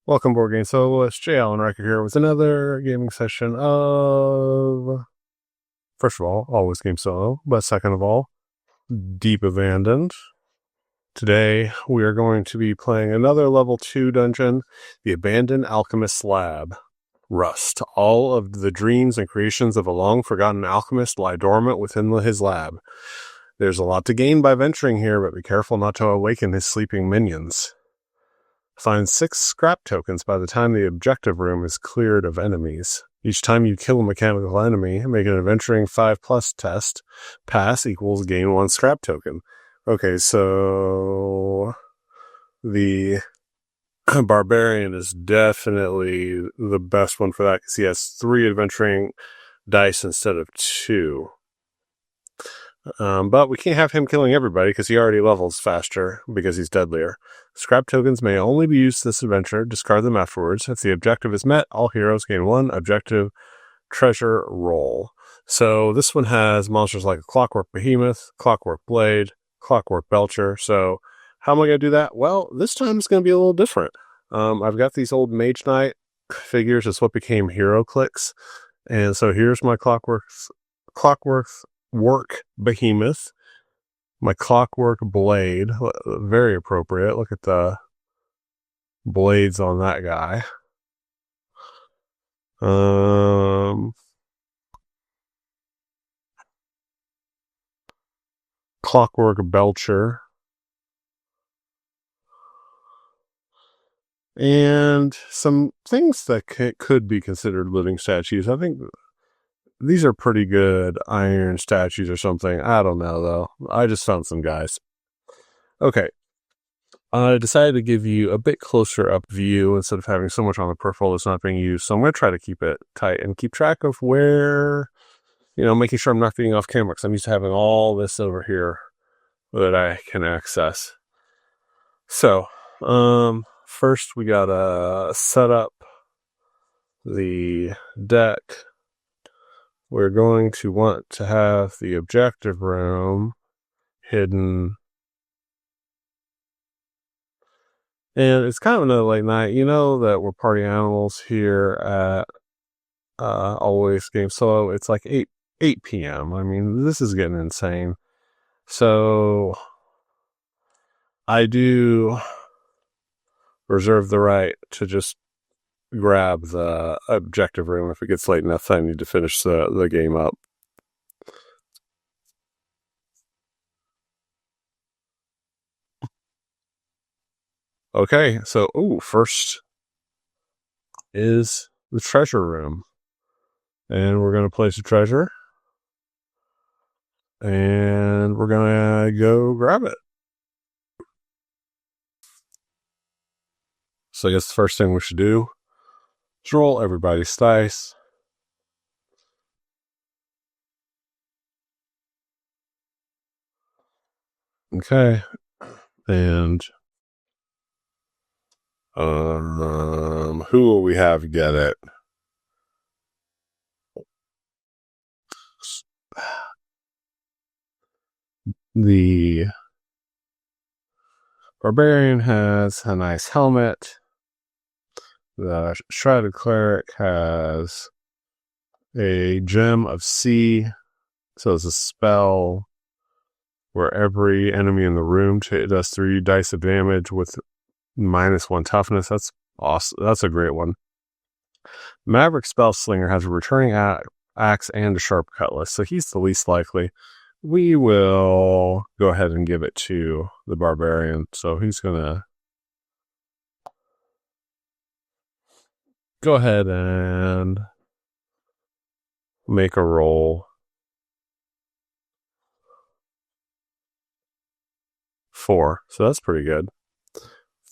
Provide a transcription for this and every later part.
Welcome, Board Game Soloist. J. Allen Riker here with another gaming session of, first of all, always game solo, but second of all, Deep Abandoned. Today, we are going to be playing another level 2 dungeon, the Abandoned Alchemist Lab. Rust. All of the dreams and creations of a long-forgotten alchemist lie dormant within his lab. There's a lot to gain by venturing here, but be careful not to awaken his sleeping minions. Find 6 scrap tokens by the time the objective room is cleared of enemies. Each time you kill a mechanical enemy, make an adventuring 5+ test. Pass equals gain 1 scrap token. Okay, so the Barbarian is definitely the best one for that because he has 3 adventuring dice instead of 2. But we can't have him killing everybody because he already levels faster because he's deadlier. Scrap tokens may only be used this adventure. Discard them afterwards. If the objective is met, all heroes gain 1 objective treasure roll. So this one has monsters like a Clockwork Behemoth, Clockwork Blade, Clockwork Belcher. So how am I going to do that? Well, this time it's going to be a little different. I've got these old Mage Knight figures. It's what became Hero Clicks. And so here's my Clockwork Behemoth, my Clockwork Blade, very appropriate. Look at the blades on that guy. Clockwork Belcher. And some things that could be considered living statues. I think these are pretty good iron statues or something. I don't know, though. I just found some guys. Okay. I decided to give you a bit closer up view instead of having so much on the peripheral that's not being used. So I'm going to try to keep it tight and keep track of where, making sure I'm not getting off camera because I'm used to having all this over here that I can access. So, first we gotta set up the deck. We're going to want to have the objective room hidden. And it's kind of another late night. You know that we're party animals here at Always Game Solo. It's like 8 p.m. I mean, this is getting insane. So I do reserve the right to just grab the objective room if it gets late enough that I need to finish the game up. Okay, so first is the treasure room. And we're going to place a treasure. And we're going to go grab it. So I guess the first thing we should do is roll everybody's dice. Okay. And who will we have get it? The Barbarian has a nice helmet. The Shrouded Cleric has a Gem of Sea. So it's a spell where every enemy in the room does 3 dice of damage with -1 toughness. That's awesome. That's a great one. Maverick Spellslinger has a returning axe and a sharp cutlass, so he's the least likely. We will go ahead and give it to the Barbarian. So he's going to go ahead and make a roll. 4. So that's pretty good.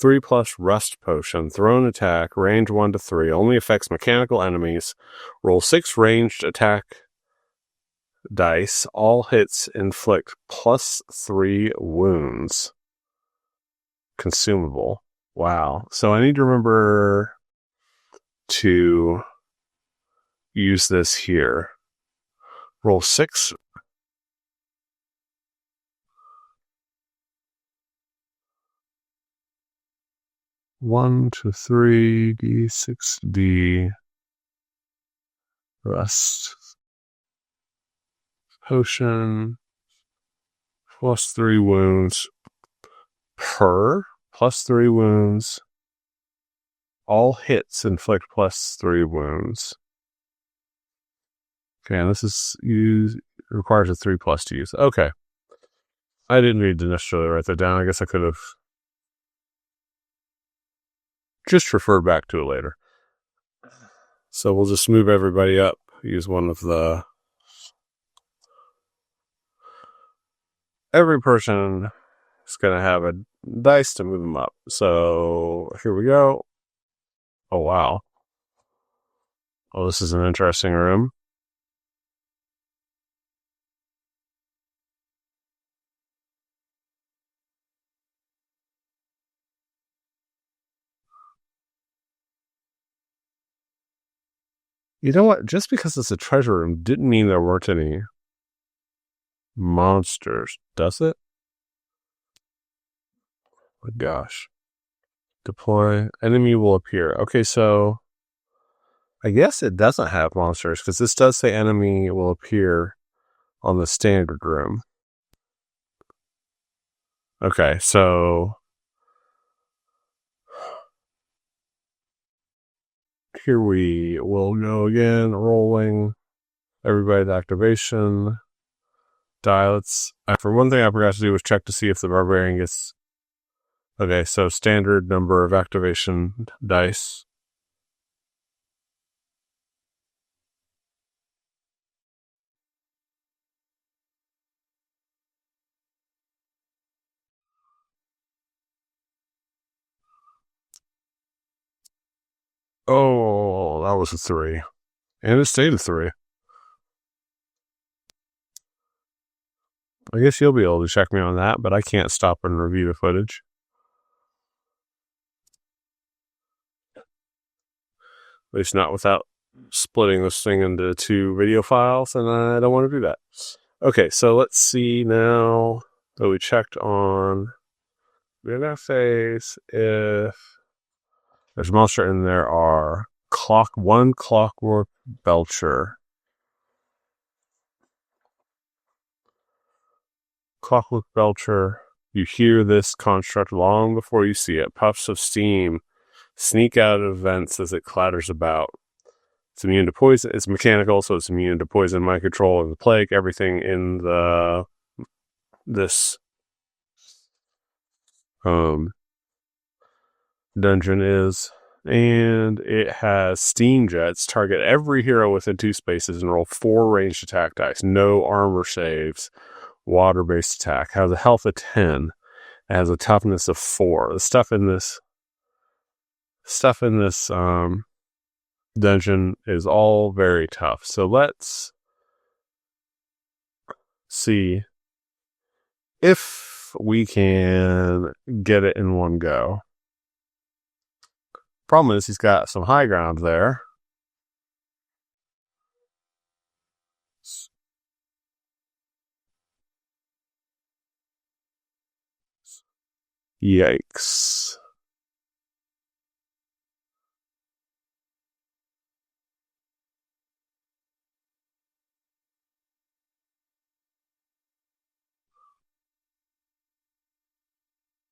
3+ Rust Potion. Thrown attack. Range 1 to 3. Only affects mechanical enemies. Roll 6 ranged attack dice. All hits inflict +3 wounds. Consumable. Wow. So I need to remember to use this here. Roll 6. 1 to 3, D6D. Rest. Potion. +3 wounds per. +3 wounds. All hits inflict +3 wounds. Okay, and this is requires a 3+ to use. Okay. I didn't need to necessarily write that down. I guess I could have just referred back to it later. So we'll just move everybody up. Use one of the... Every person is going to have a dice to move them up. So here we go. Oh, wow. Oh, this is an interesting room. You know what? Just because it's a treasure room didn't mean there weren't any monsters, does it? Oh, gosh. Deploy. Enemy will appear. Okay, so I guess it doesn't have monsters because this does say enemy will appear on the standard room. Okay, so here we will go again, rolling everybody's activation. Dials. For one thing I forgot to do was check to see if the barbarian gets... Okay, so standard number of activation dice. Oh, that was a 3. And it stayed a 3. I guess you'll be able to check me on that, but I can't stop and review the footage. At least not without splitting this thing into 2 video files, and I don't want to do that. Okay, so let's see now that we checked on the essays if there's a monster in there are one Clockwork Belcher. Clockwork Belcher. You hear this construct long before you see it. Puffs of steam sneak out of vents as it clatters about. It's immune to poison. It's mechanical, so it's immune to poison, mind control, and the plague. Everything in this dungeon is. And it has steam jets. Target every hero within 2 spaces and roll 4 ranged attack dice. No armor saves. Water-based attack. Has a health of 10. It has a toughness of 4. The stuff in this dungeon is all very tough. So let's see if we can get it in one go. Problem is, he's got some high ground there. Yikes.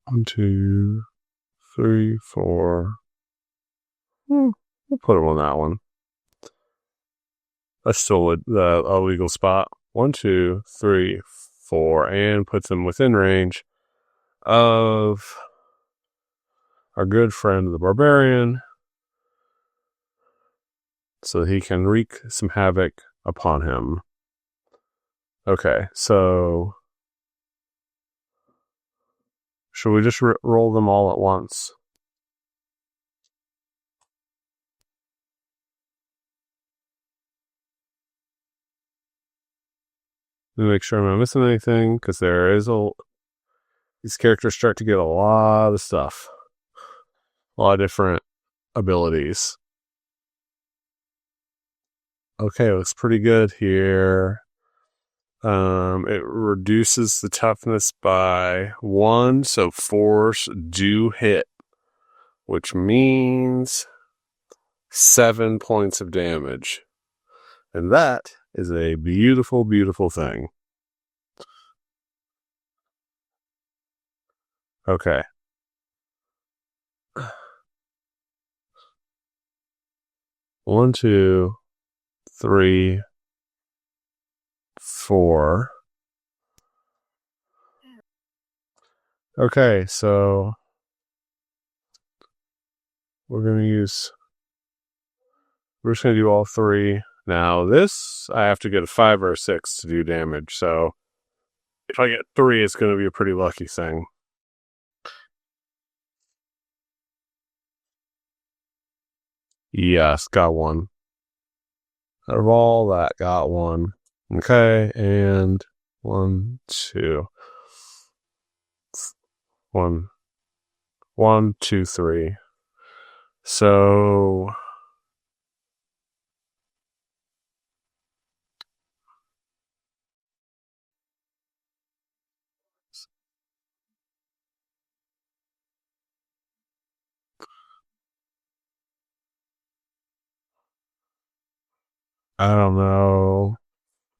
One, 2, 3, 4. We'll put him on that one. That's still a legal spot. 1, 2, 3, 4, and puts him within range of our good friend the barbarian, so he can wreak some havoc upon him. Okay, so should we just roll them all at once? Let me make sure I'm not missing anything, because these characters start to get a lot of stuff. A lot of different abilities. Okay, it looks pretty good here. It reduces the toughness by 1, so 4s do hit which means 7 points of damage. And that is a beautiful, beautiful thing. Okay. 1, 2, 3, 4. Okay, so we're just going to do all 3. Now, this, I have to get a 5 or a 6 to do damage, so if I get 3, it's going to be a pretty lucky thing. Yes, got 1. Out of all that, got 1. Okay, and 1, 2. 1, 1, 2, 3. So I don't know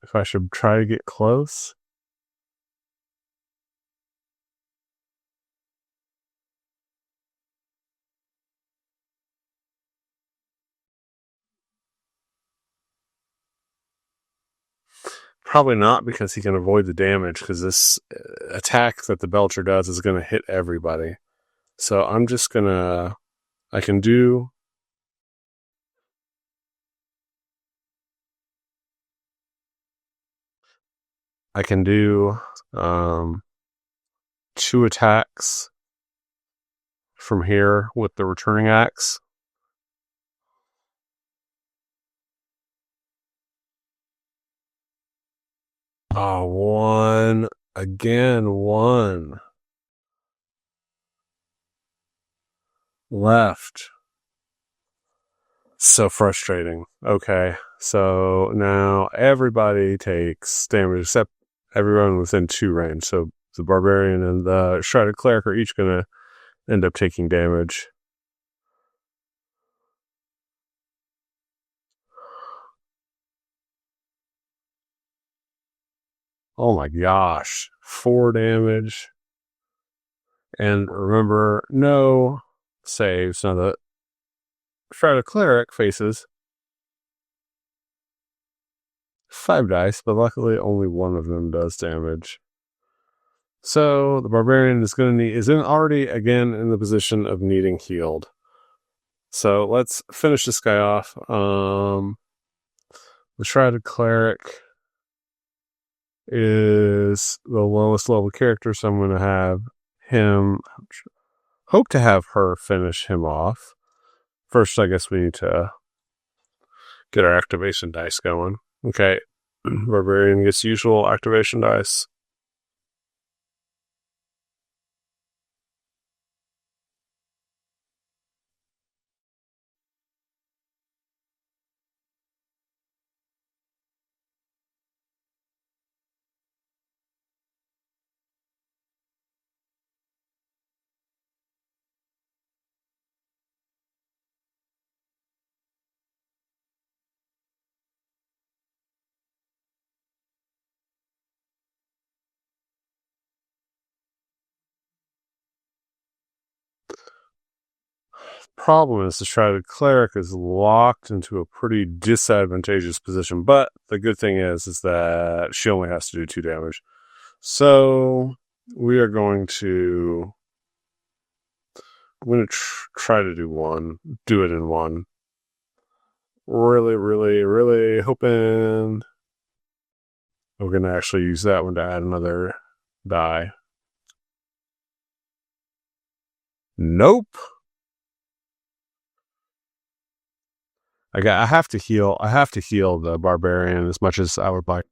if I should try to get close. Probably not, because he can avoid the damage, because this attack that the Belcher does is going to hit everybody. So I'm just going to... I can do... I can do 2 attacks from here with the returning axe. Oh, 1. Again, 1. Left. So frustrating. Okay, so now everybody takes damage except everyone within 2 range. So the Barbarian and the Shrouded Cleric are each going to end up taking damage. Oh my gosh. 4 damage. And remember, no saves. Now the Shrouded Cleric faces 5 dice, but luckily only one of them does damage. So the Barbarian is already again in the position of needing healed. So let's finish this guy off. The Shrouded Cleric is the lowest level character, so I'm going to have him, hope to have her finish him off. First, I guess we need to get our activation dice going. Okay, Barbarian gets usual activation dice. Problem is the Shrouded Cleric is locked into a pretty disadvantageous position, but the good thing is that she only has to do 2 damage. So we are going to try to do it in 1. Really, really, really hoping we're going to actually use that one to add another die. Nope. I have to heal the Barbarian as much as I would like.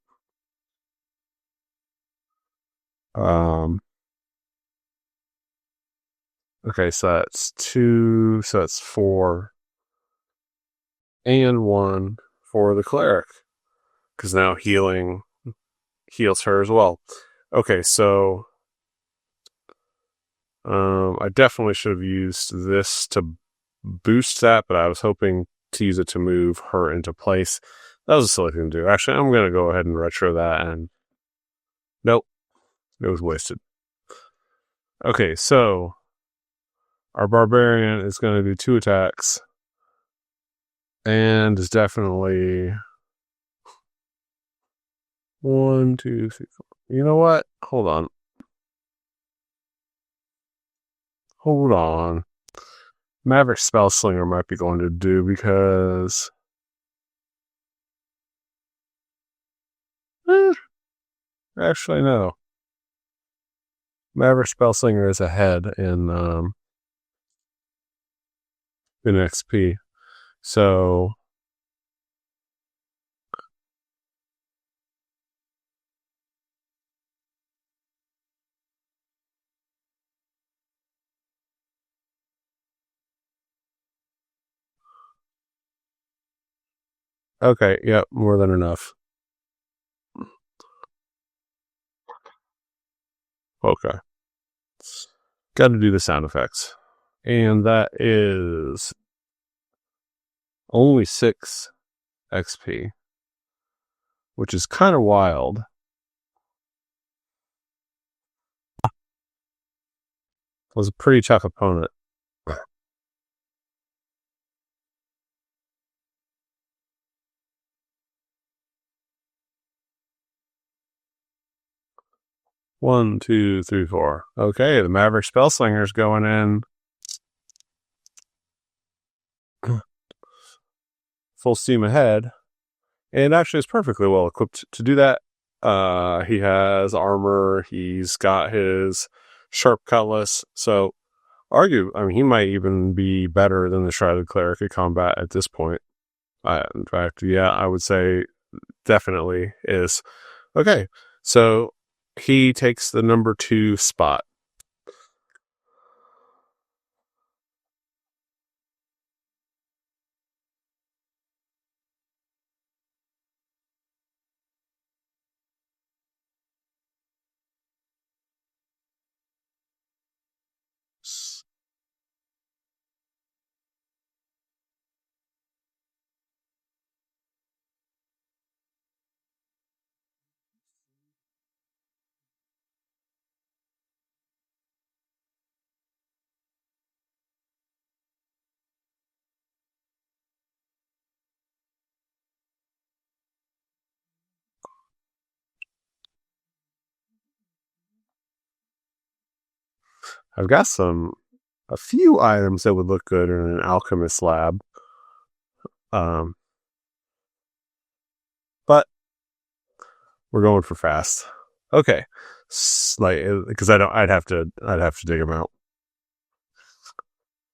Okay, so that's 2, so that's 4. And 1 for the Cleric, because now healing heals her as well. Okay, so I definitely should have used this to boost that, but I was hoping to use it to move her into place. That was a silly thing to do. Actually, I'm going to go ahead and retro that, and nope, it was wasted. Okay, so our barbarian is going to do 2 attacks, and is definitely 1, 2, 3, 4. You know what? Hold on. Maverick Spellslinger might be going to do because. Actually, no. Maverick Spellslinger is ahead in XP. So. Okay, yep, more than enough. Okay. Got to do the sound effects. And that is only 6 XP, which is kind of wild. Was a pretty tough opponent. One, two, three, four. Okay, the Maverick Spellslinger's going in. Full steam ahead. And actually is perfectly well equipped to do that. He has armor. He's got his sharp cutlass. So, he might even be better than the Shrouded Cleric at combat at this point. In fact, yeah, I would say definitely is. Okay, so he takes the number 2 spot. I've got a few items that would look good in an alchemist lab. But we're going for fast. Okay, because I'd have to dig them out.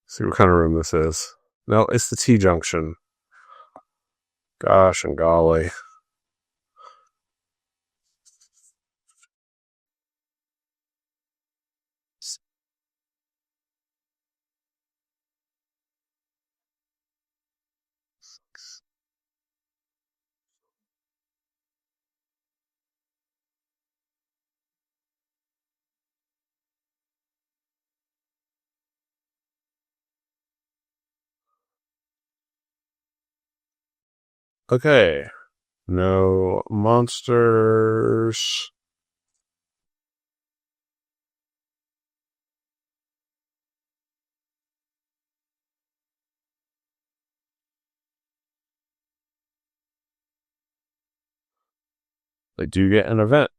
See what kind of room this is. No, it's the T junction. Gosh and golly. Okay, no monsters. They do get an event.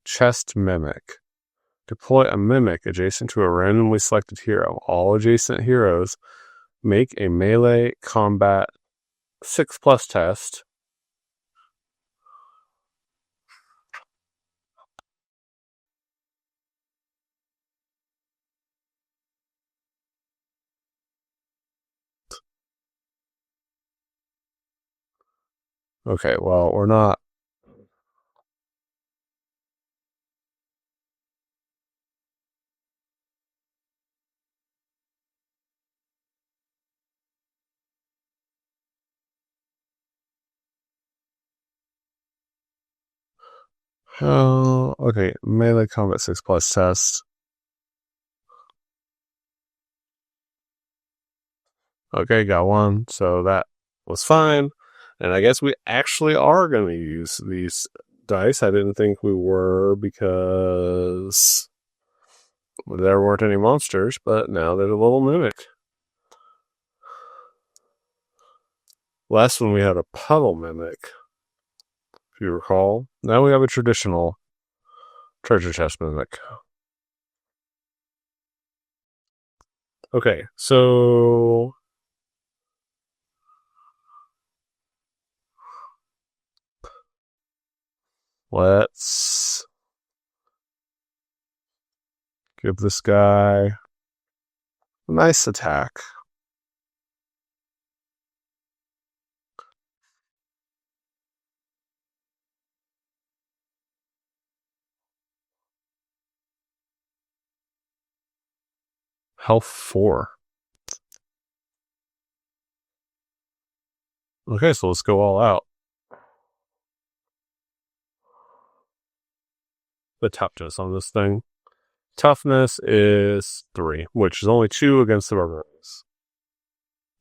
Chest Mimic. Deploy a mimic adjacent to a randomly selected hero. All adjacent heroes make a melee combat 6+ test. Okay, well, we're not. Oh, okay. Melee combat 6+ test. Okay, got one. So that was fine. And I guess we actually are going to use these dice. I didn't think we were because there weren't any monsters, but now there's a little mimic. Last one we had a puddle mimic, if you recall. Now we have a traditional treasure chest mimic. Okay, so let's give this guy a nice attack. Health 4. Okay, so let's go all out. The toughness on this thing. Toughness is 3, which is only 2 against the barbarians.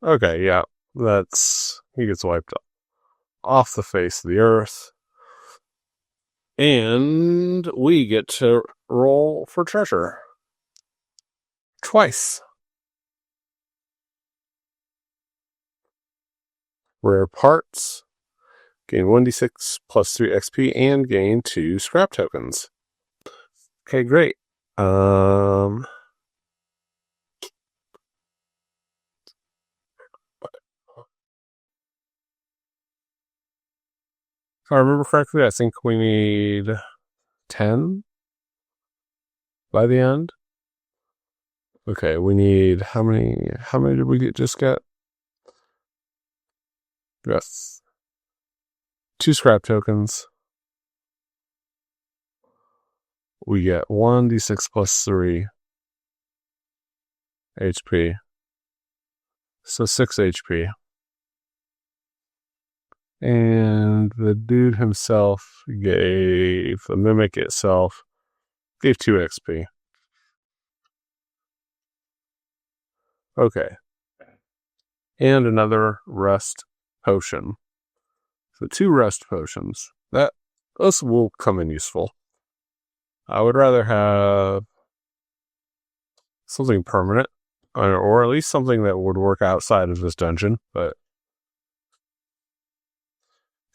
Okay, yeah, he gets wiped off the face of the earth. And we get to roll for treasure. Twice. Rare parts. Gain 1d6 plus 3 XP and gain 2 scrap tokens. Okay, great. If I remember correctly, I think we need 10 by the end. Okay, we need how many did we just get? Yes. 2 scrap tokens. We get 1d6 plus 3 HP. So 6 HP. And the dude himself the mimic itself gave 2 XP. Okay. And another rest potion. So 2 rest potions. Those will come in useful. I would rather have something permanent, or at least something that would work outside of this dungeon, but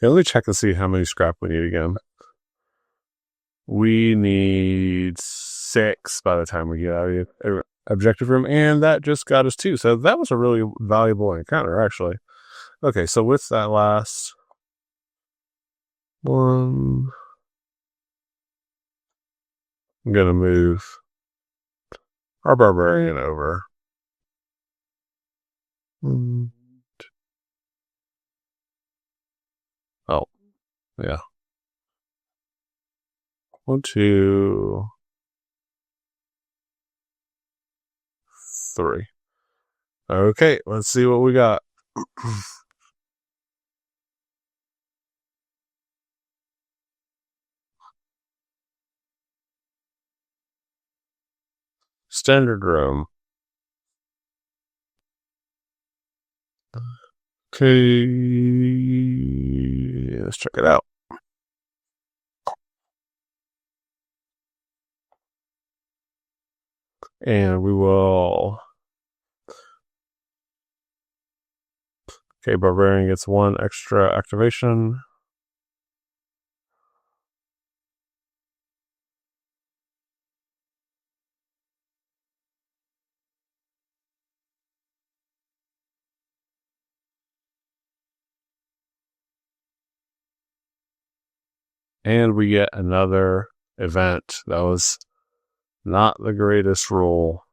let me check and see how many scrap we need again. We need 6 by the time we get out of the objective room, and that just got us 2. So that was a really valuable encounter, actually. Okay, so with that last one, I'm going to move our barbarian over. Oh, yeah. 1, 2, 3. Okay, let's see what we got. Standard room. Okay, let's check it out. And we will. Okay, barbarian gets 1 extra activation. And we get another event. That was not the greatest rule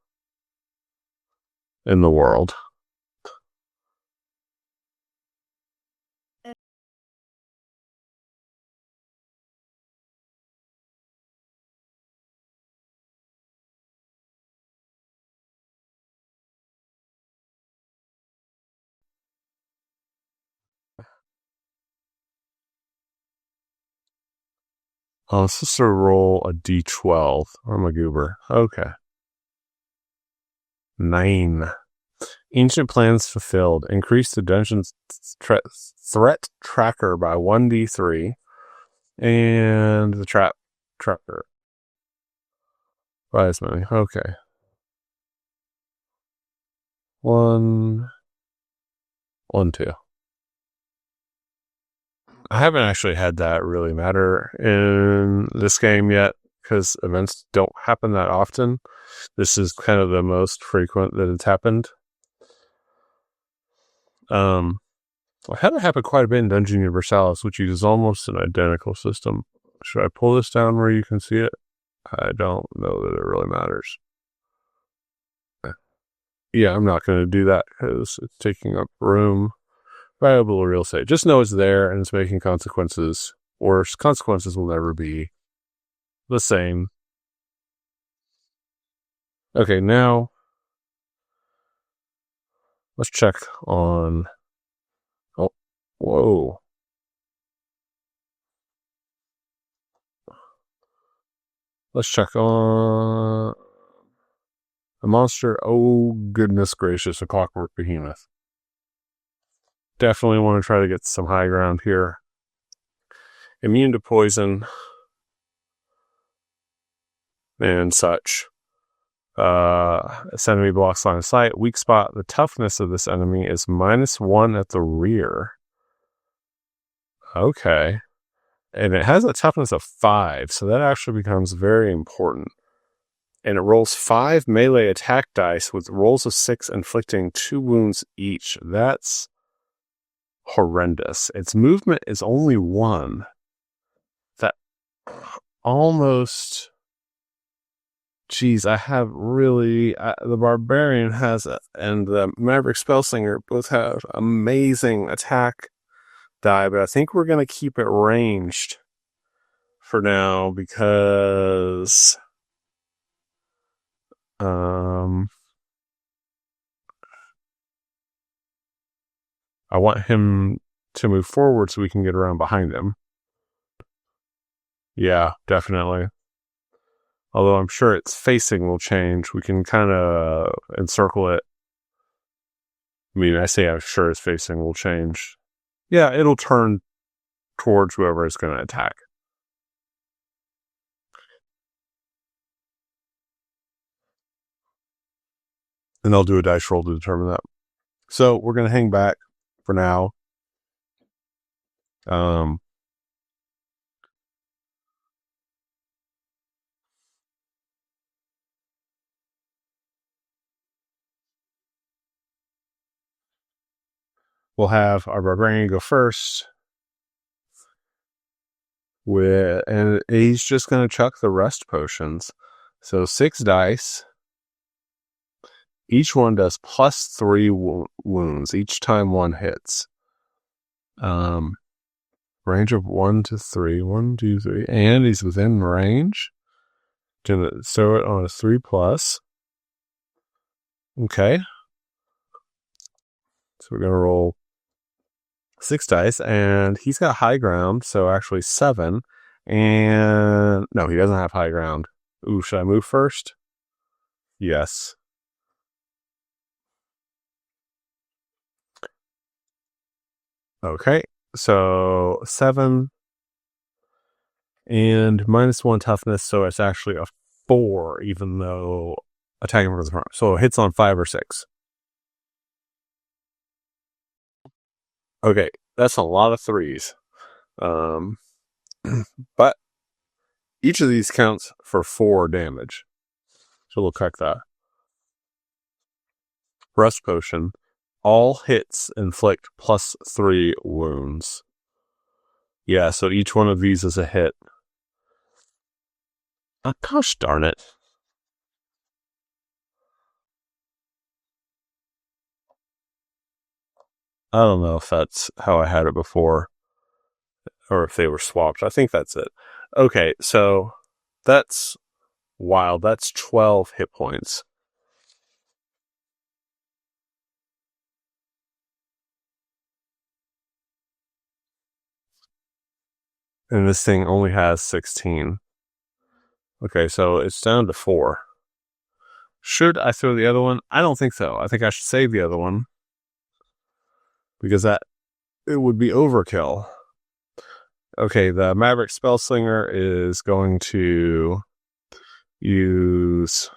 in the world. I'm supposed to roll a d12. I'm a goober. Okay. 9. Ancient plans fulfilled. Increase the dungeon's threat tracker by 1d3. And the trap tracker by as many. Okay. 1, 1, 2. I haven't actually had that really matter in this game yet because events don't happen that often. This is kind of the most frequent that it's happened. I had it happen quite a bit in Dungeon Universalis, which uses almost an identical system. Should I pull this down where you can see it? I don't know that it really matters. Yeah, I'm not going to do that because it's taking up room. Valuable real estate. Just know it's there and it's making consequences. Or consequences will never be the same. Okay, now let's check on. Oh, whoa. Let's check on a monster. Oh, goodness gracious, a clockwork behemoth. Definitely want to try to get some high ground here. Immune to poison and such. This enemy blocks line of sight. Weak spot. The toughness of this enemy is -1 at the rear. Okay. And it has a toughness of 5, so that actually becomes very important. And it rolls 5 melee attack dice with rolls of 6, inflicting 2 wounds each. That's horrendous. Its movement is only 1. That almost... Geez, I have really... the Barbarian has and the Maverick Spellslinger both have amazing attack die, but I think we're going to keep it ranged for now because... I want him to move forward so we can get around behind him. Yeah, definitely. Although I'm sure its facing will change. We can kind of encircle it. I mean, I say I'm sure its facing will change. Yeah, it'll turn towards whoever is going to attack. And I'll do a dice roll to determine that. So we're going to hang back for now. We'll have our Barbarian go first. And he's just going to chuck the rest potions. So 6 dice. Each one does +3 wounds each time one hits. Range of 1 to 3. 1, 2, 3. And he's within range. Gonna throw it on a 3+. Okay. So we're going to roll 6 dice. And he's got high ground. So actually 7. And no, he doesn't have high ground. Ooh, should I move first? Yes. Okay. So 7 and -1 toughness. So it's actually a 4, even though attacking from the front. So it hits on 5 or 6. Okay, that's a lot of 3s. But each of these counts for 4 damage. So we'll check that. Rust Potion. All hits inflict +3 wounds. Yeah, so each one of these is a hit. Oh, gosh darn it. I don't know if that's how I had it before. Or if they were swapped. I think that's it. Okay, so that's wild. That's 12 hit points. And this thing only has 16. Okay, so it's down to 4. Should I throw the other one? I don't think so. I think I should save the other one. Because it would be overkill. Okay, the Maverick Spellslinger is going to use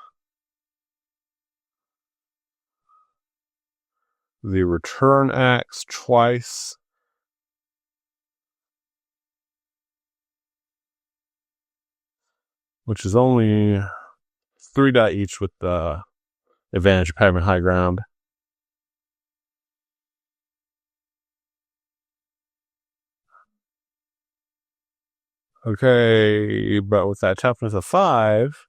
the Return Axe twice. Which is only 3 die each with the advantage of having high ground. Okay, but with that toughness of 5,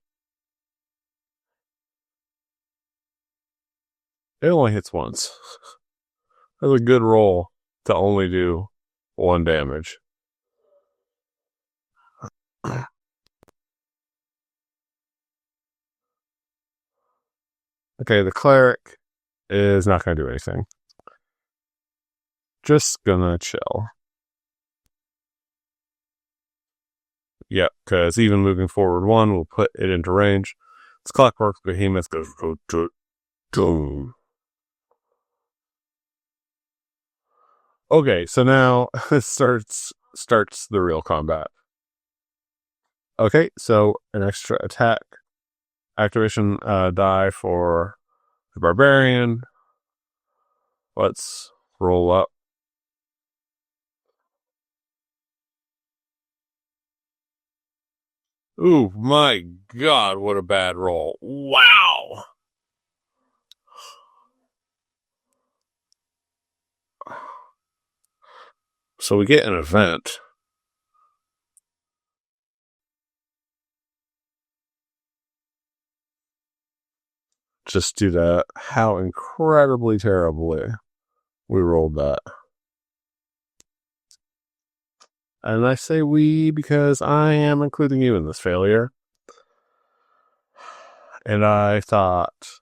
it only hits once. That's a good roll to only do 1 damage. Okay, the cleric is not going to do anything. Just gonna chill. Yep, because even moving forward 1 will put it into range. It's Clockwork Behemoth goes to. Okay, so now it starts the real combat. Okay, so an extra attack activation die for the barbarian. Let's roll up. Ooh, my God, what a bad roll. Wow. So we get an event. Just due to how incredibly terribly we rolled that. And I say we because I am including you in this failure. And I thought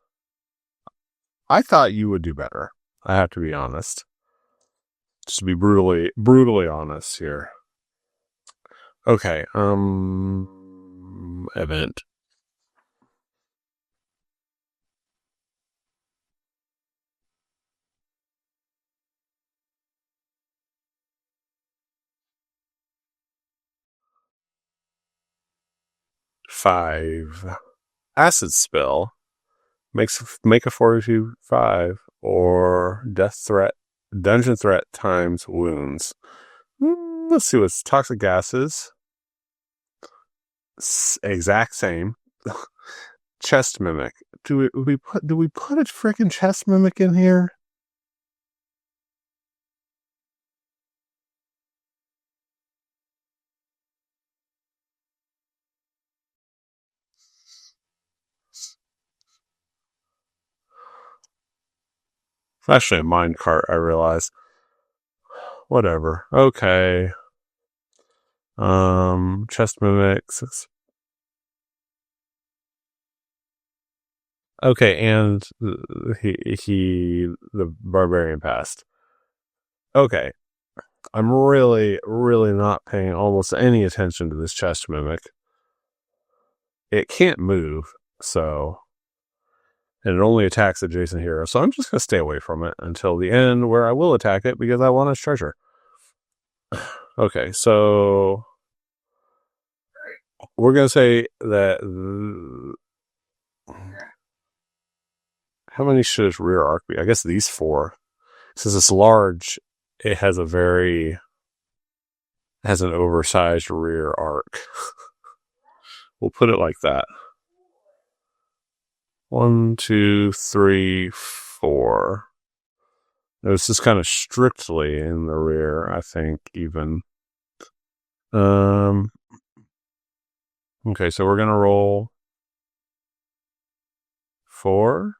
you would do better. I have to be honest. Just to be brutally honest here. Okay, event. Five. Acid spell. Make a fortitude 5 or death threat, dungeon threat times wounds. Let's see what's toxic gases. Exact same. Chest mimic. Do we put a freaking chest mimic in here? It's actually a mine cart, I realize. Whatever. Okay. Chest mimics. Okay, and the barbarian passed. Okay. I'm really, really not paying almost any attention to this chest mimic. It can't move, so... And it only attacks adjacent heroes, so I'm just going to stay away from it until the end where I will attack it because I want its treasure. Okay, so... We're going to say that... How many should its rear arc be? I guess these 4. Since it's large, it has an oversized rear arc. We'll put it like that. 1, 2, 3, 4. This is kind of strictly in the rear, I think, even. Okay, so we're gonna roll 4.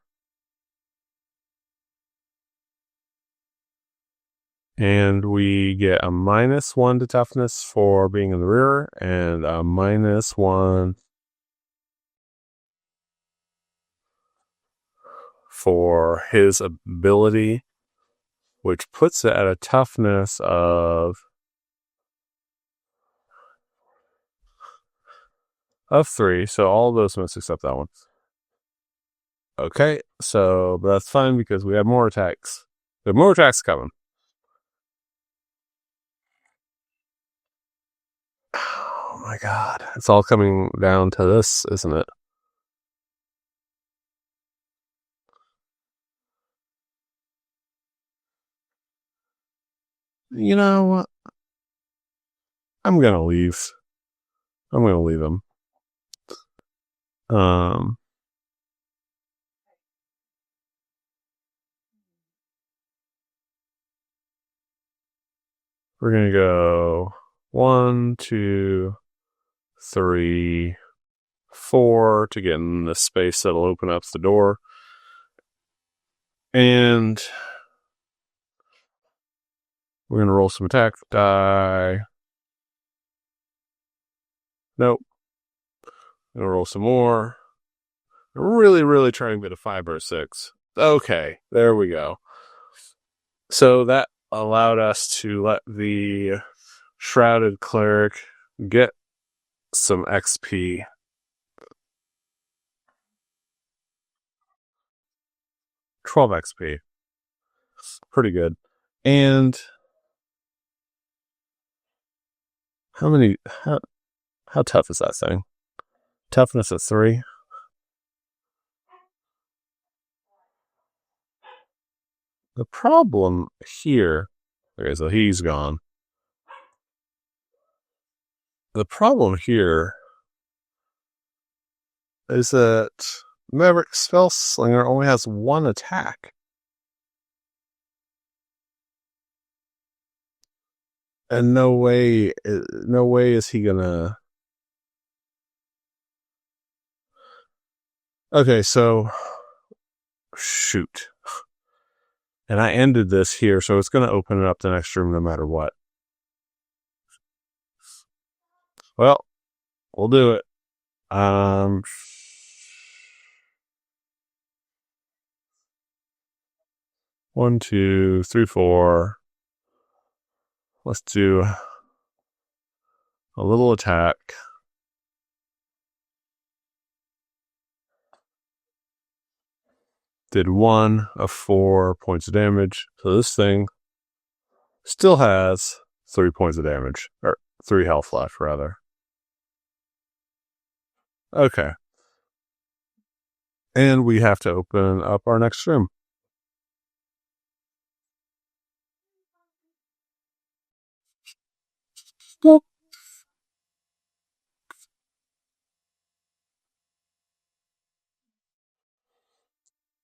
And we get a -1 to toughness for being in the rear, and a -1 for his ability, which puts it at a toughness of of 3, so all of those miss except that one. Okay, but that's fine because we have more attacks. There are more attacks coming. Oh my god. It's all coming down to this, isn't it? You know what? I'm gonna leave. I'm gonna leave him. We're gonna go 1, 2, 3, 4 to get in the space that'll open up the door. And we're gonna roll some attack die. Nope. I'm gonna roll some more. Really, really trying to get a 5 or a 6. Okay, there we go. So that allowed us to let the Shrouded Cleric get some XP. $12 XP. Pretty good. And how tough is that thing? Toughness at 3. The problem here, okay, so he's gone. The problem here is that Maverick Spellslinger only has 1 attack. And no way is he gonna... Okay, so... Shoot. And I ended this here, so it's gonna open it up the next room no matter what. Well, we'll do it. 1, 2, 3, 4. Let's do a little attack. Did 1 of 4 points of damage. So this thing still has 3 points of damage. Or 3 health left, rather. Okay. And we have to open up our next room. Boop.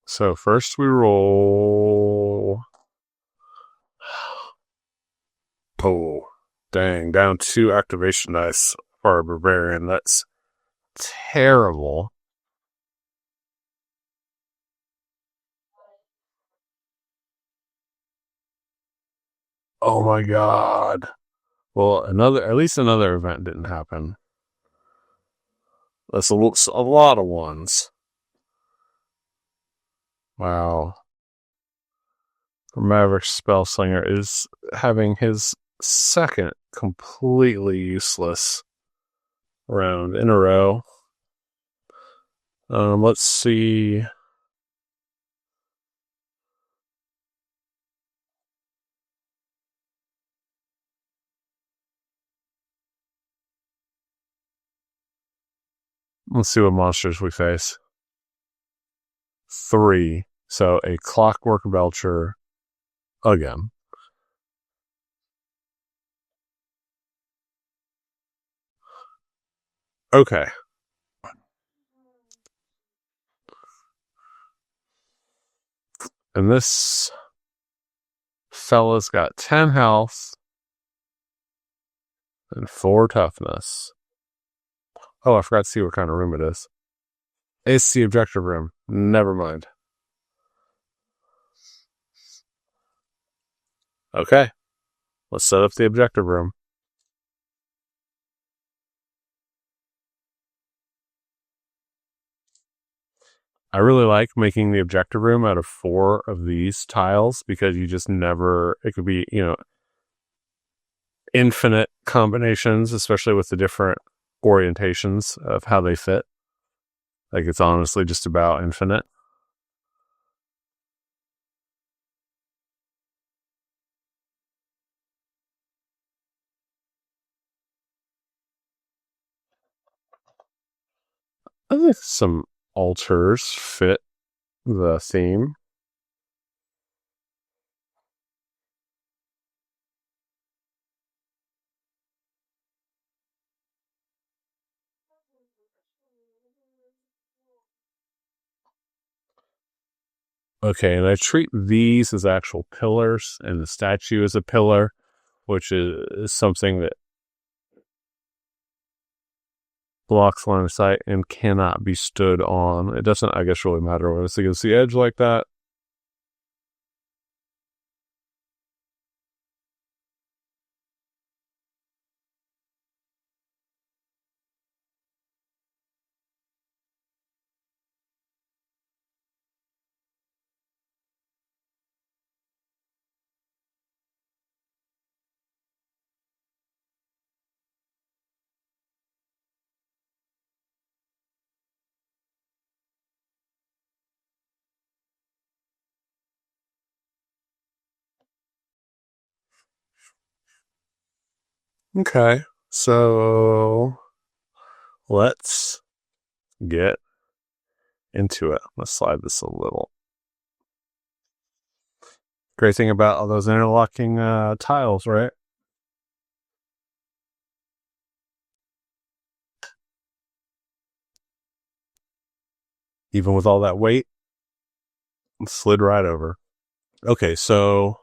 So first we roll... Oh, dang. Down 2 activation dice for our Barbarian. That's terrible. Oh my god. Well, at least another event didn't happen. That's a lot of ones. Wow. Maverick Spellslinger is having his second completely useless round in a row. Let's see. Let's see what monsters we face. 3. So a Clockwork Belcher again. Okay. And this fella's got 10 health and 4 toughness. Oh, I forgot to see what kind of room it is. It's the objective room. Never mind. Okay. Let's set up the objective room. I really like making the objective room out of 4 of these tiles because you just never... It could be, infinite combinations, especially with the different orientations of how they fit. Like it's honestly just about infinite. I think some altars fit the theme. Okay, and I treat these as actual pillars, and the statue as a pillar, which is something that blocks line of sight and cannot be stood on. It doesn't, I guess, really matter when it's against the edge like that. Okay, so let's get into it. Let's slide this a little. Great thing about all those interlocking tiles, right? Even with all that weight, it slid right over. Okay, so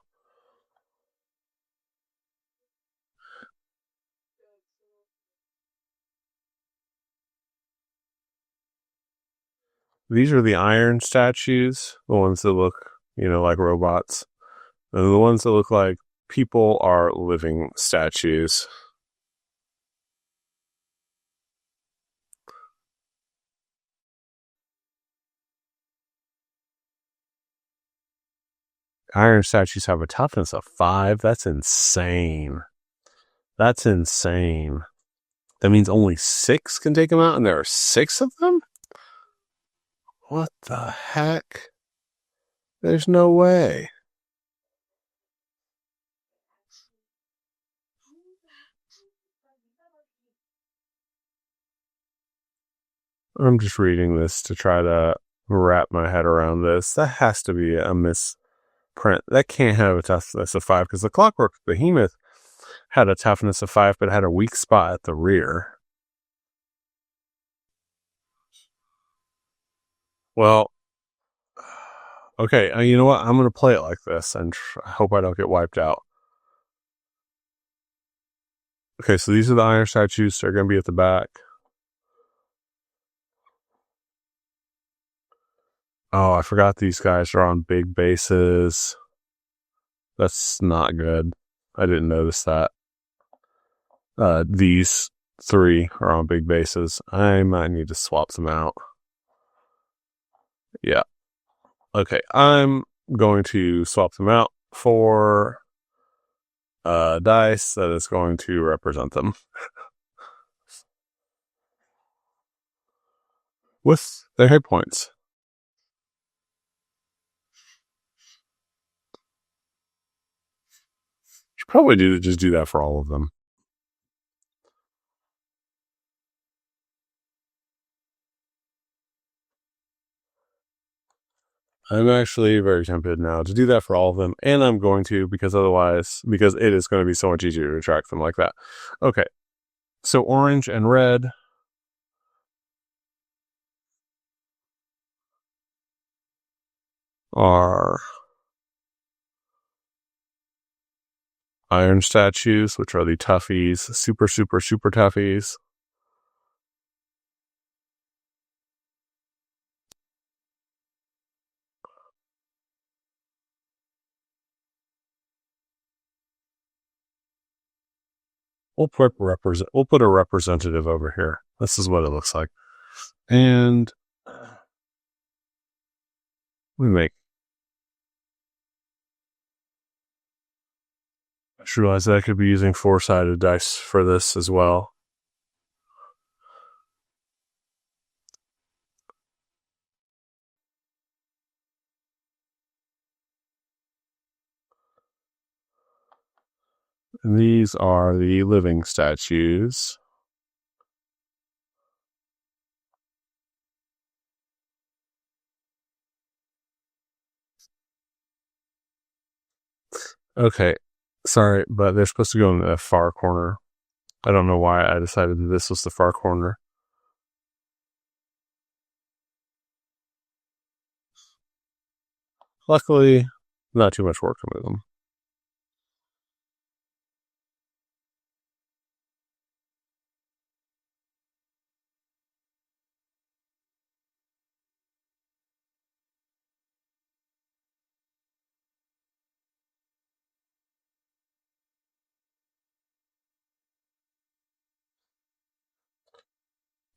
these are the iron statues, the ones that look, like robots. And the ones that look like people are living statues. Iron statues have a toughness of 5. That's insane. That means only 6 can take them out, and there are 6 of them? What the heck? There's no way. I'm just reading this to try to wrap my head around this. That has to be a misprint. That can't have a toughness of 5, because the Clockwork Behemoth had a toughness of 5, but had a weak spot at the rear. Well, okay, you know what? I'm going to play it like this and hope I don't get wiped out. Okay, so these are the iron statues. They're going to be at the back. Oh, I forgot these guys are on big bases. That's not good. I didn't notice that. These 3 are on big bases. I might need to swap them out. Yeah. Okay, I'm going to swap them out for dice that is going to represent them with their hit points. Should probably just do that for all of them. I'm actually very tempted now to do that for all of them, and I'm going to, because it is going to be so much easier to track them like that. Okay, so orange and red are iron statues, which are the toughies, super, super, super toughies. We'll put a representative over here. This is what it looks like. And we make. I just realized that I could be using 4-sided dice for this as well. And these are the living statues. Okay, sorry, but they're supposed to go in the far corner. I don't know why I decided that this was the far corner. Luckily, not too much work to move them.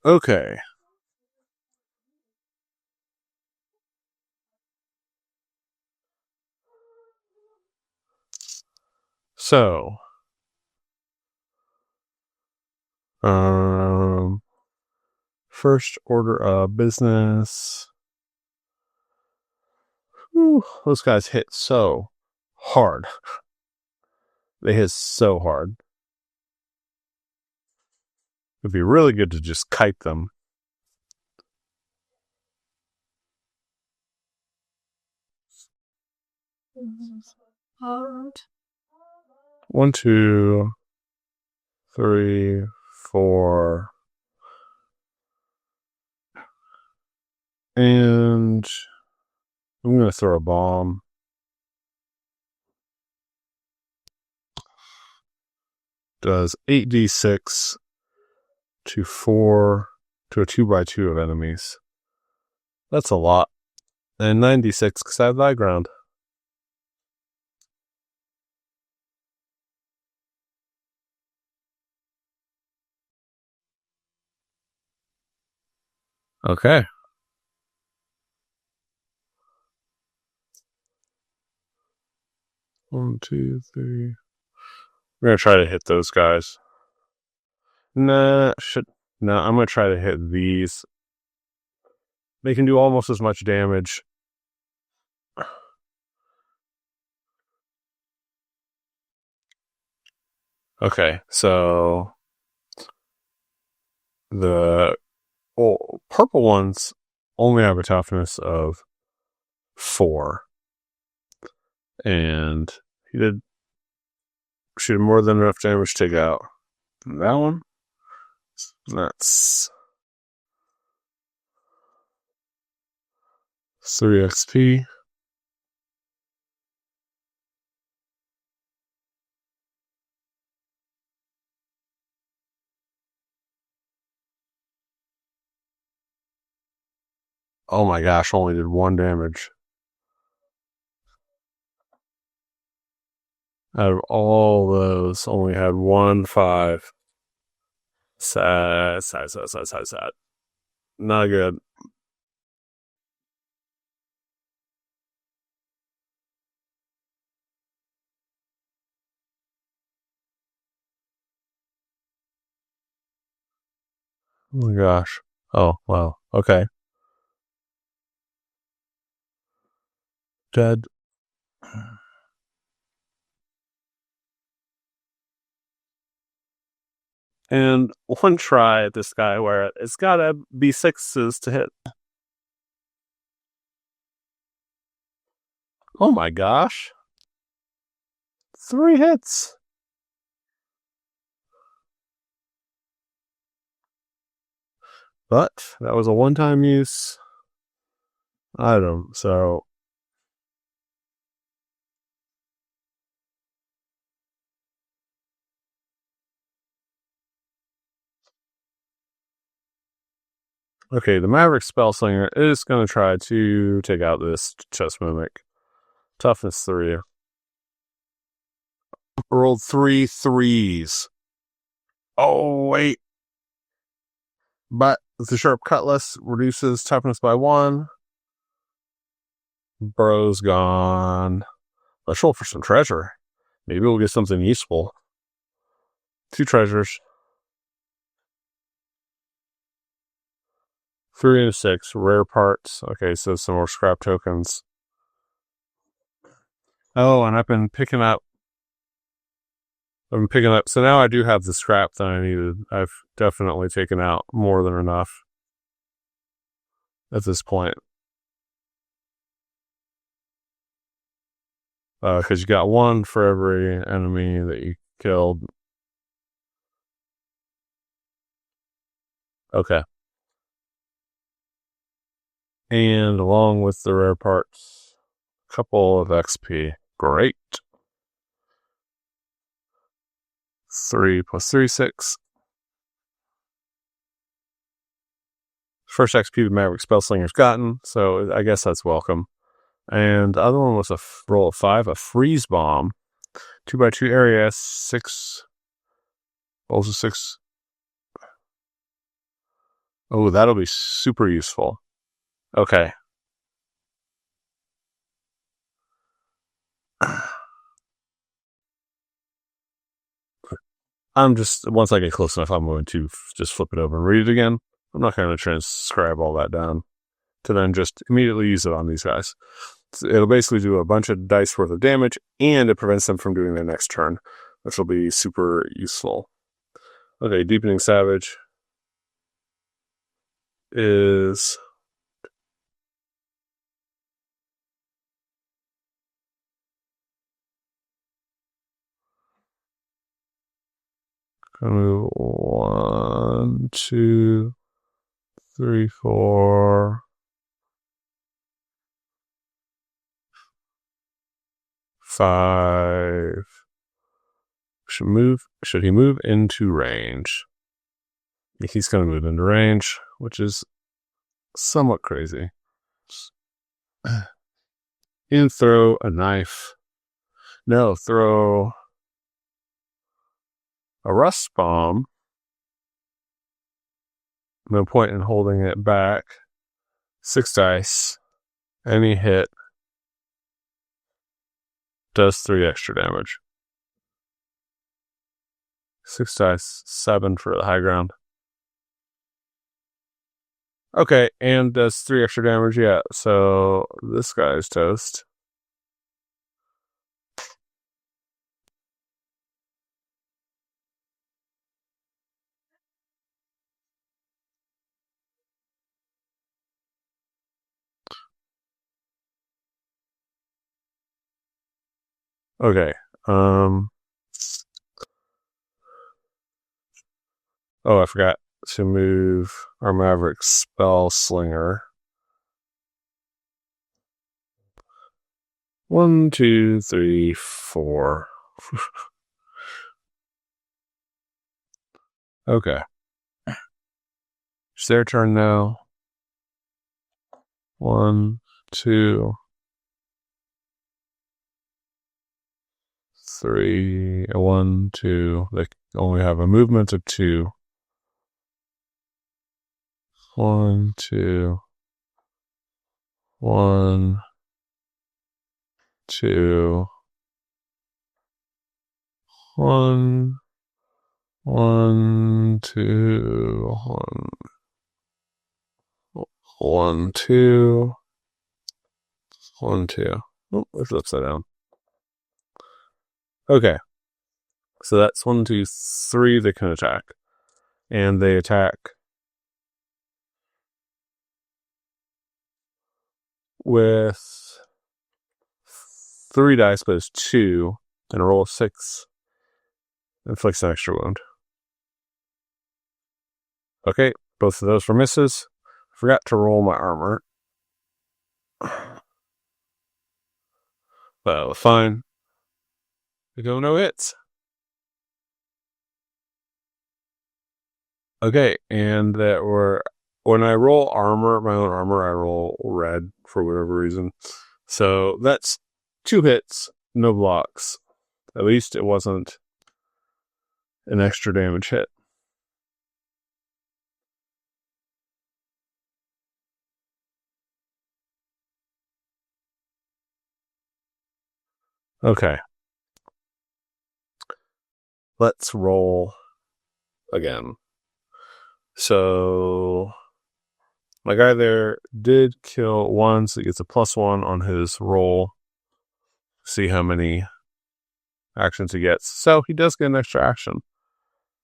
Okay. So, first order of business. Whew, those guys hit so hard. They hit so hard. It'd be really good to just kite them. Hard. 1, 2, 3, 4. And I'm going to throw a bomb. Does 8d6 to 4 to a 2x2 of enemies. That's a lot. And 96 because I have high ground. Okay. 1, 2, 3. We're going to try to hit those guys. No, I'm going to try to hit these. They can do almost as much damage. Okay, so the purple ones only have a toughness of 4. And he did shoot more than enough damage to take out that one. That's 3 XP. Oh my gosh, only did 1 damage. Out of all those, only had 1 5. Sad. Not good. Oh my gosh. Oh, wow. Okay. Dead. And one try at this guy where it's gotta be 6s to hit. Oh my gosh. 3 hits. But that was a one-time use item, so okay, the Maverick Spellslinger is going to try to take out this chest mimic. Toughness 3. Rolled 3 3s. Oh, wait. But the Sharp Cutlass reduces toughness by 1. Bro's gone. Let's roll for some treasure. Maybe we'll get something useful. 2 treasures. 3 and a 6. Rare parts. Okay, so some more scrap tokens. Oh, and I've been picking up. I'm picking up. So now I do have the scrap that I needed. I've definitely taken out more than enough at this point. Because you got one for every enemy that you killed. Okay. And along with the rare parts, a couple of XP. Great. 3 plus 3, 6. First XP the Maverick Spellslinger's gotten, so I guess that's welcome. And the other one was a roll of 5, a freeze bomb. 2x2 area, 6. Rolls of 6. Oh, that'll be super useful. Okay. Once I get close enough, I'm going to just flip it over and read it again. I'm not going to transcribe all that down to then just immediately use it on these guys. It'll basically do a bunch of dice worth of damage, and it prevents them from doing their next turn, which will be super useful. Okay, Deepening Savage is... gonna move 1, 2, 3, 4, 5. Should he move into range? He's going to move into range, which is somewhat crazy. And throw a knife. No, throw a rust bomb. No point in holding it back. 6 dice. Any hit does 3 extra damage. 6 dice, 7 for the high ground. Okay, and does 3 extra damage, yeah. So this guy's toast. Okay. Oh, I forgot to move our Maverick Spell Slinger. 1, 2, 3, 4. Okay. It's their turn now. 1, 2, 3. 1, 2. They only have a movement of 2. 1, 2. 1, 2. 1, 1, 2, 1, 2, 1, 2. Oh, it's upside down. Okay. So that's 1, 2, 3 they can attack. And they attack with 3 dice, but it's 2, and a roll of 6. Inflicts an extra wound. Okay, both of those were misses. Forgot to roll my armor. But fine. We go no hits. Okay, and that were... When I roll armor, my own armor, I roll red for whatever reason. So that's 2 hits, no blocks. At least it wasn't an extra damage hit. Okay. Let's roll again. So my guy there did kill 1, so he gets a +1 on his roll. See how many actions he gets. So he does get an extra action.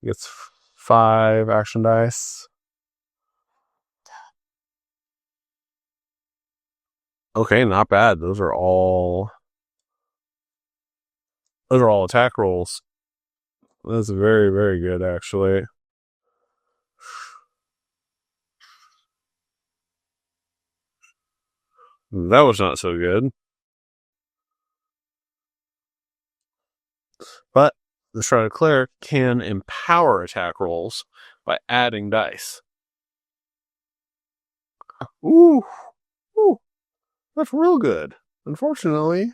He gets 5 action dice. Okay, not bad. Those are all attack rolls. That's very, very good, actually. That was not so good. But the Shrouded Cleric can empower attack rolls by adding dice. Ooh, ooh, that's real good. Unfortunately,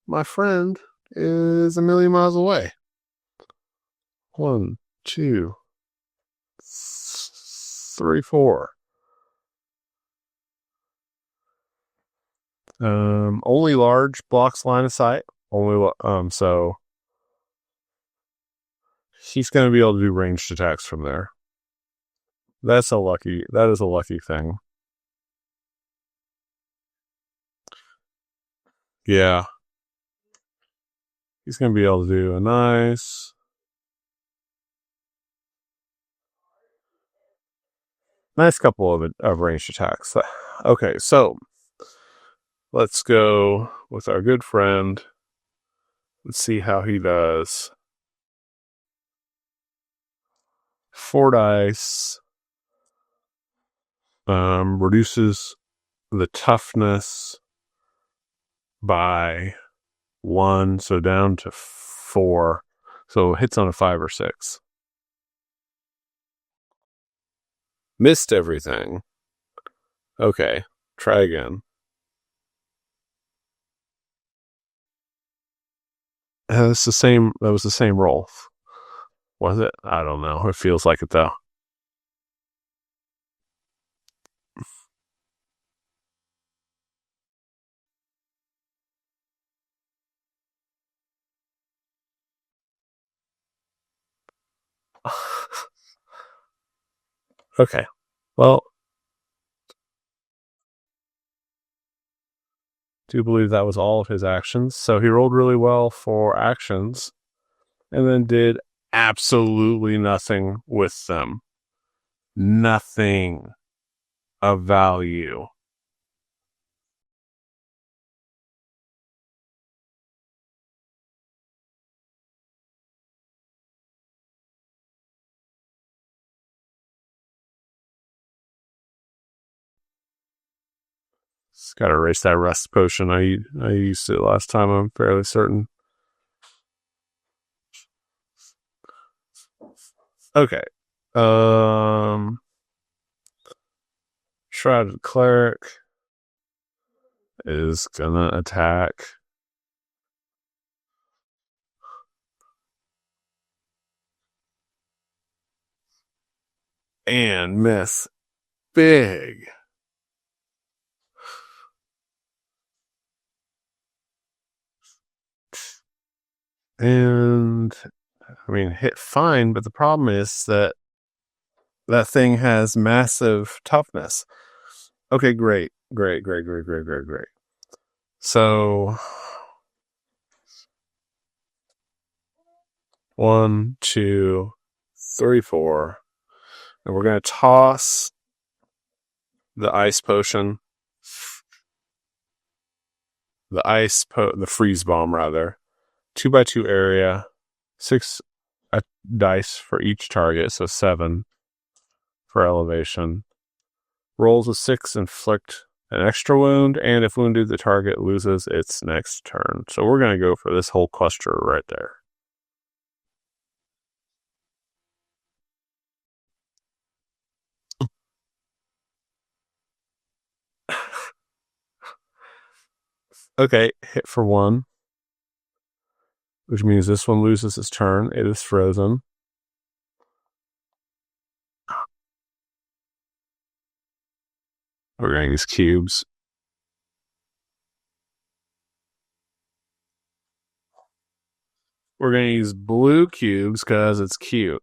my friend is a million miles away. 1, 2, 3, 4. Only large blocks line of sight. So he's going to be able to do ranged attacks from there. That is a lucky thing. Yeah. He's going to be able to do a nice couple of ranged attacks. Okay, so let's go with our good friend. Let's see how he does. 4 dice. Reduces the toughness by 1, so down to 4. So hits on a 5 or 6. Missed everything. Okay, try again. That was the same roll. Was it? I don't know. It feels like it though. Okay. Well, do believe that was all of his actions. So he rolled really well for actions and then did absolutely nothing with them. Nothing of value. Just gotta erase that rust potion. I used it last time, I'm fairly certain. Okay. Shrouded Cleric is gonna attack. And miss big. And I mean, hit fine, but the problem is that thing has massive toughness. Okay, great. So 1, 2, 3, 4. And we're gonna toss the ice potion. The freeze bomb rather. 2x2 area. 6 dice for each target, so 7 for elevation. Rolls a 6 inflict an extra wound, and if wounded, the target loses its next turn. So we're going to go for this whole cluster right there. Okay, hit for 1, which means this one loses its turn. It is frozen. We're going to use cubes. We're going to use blue cubes because it's cute.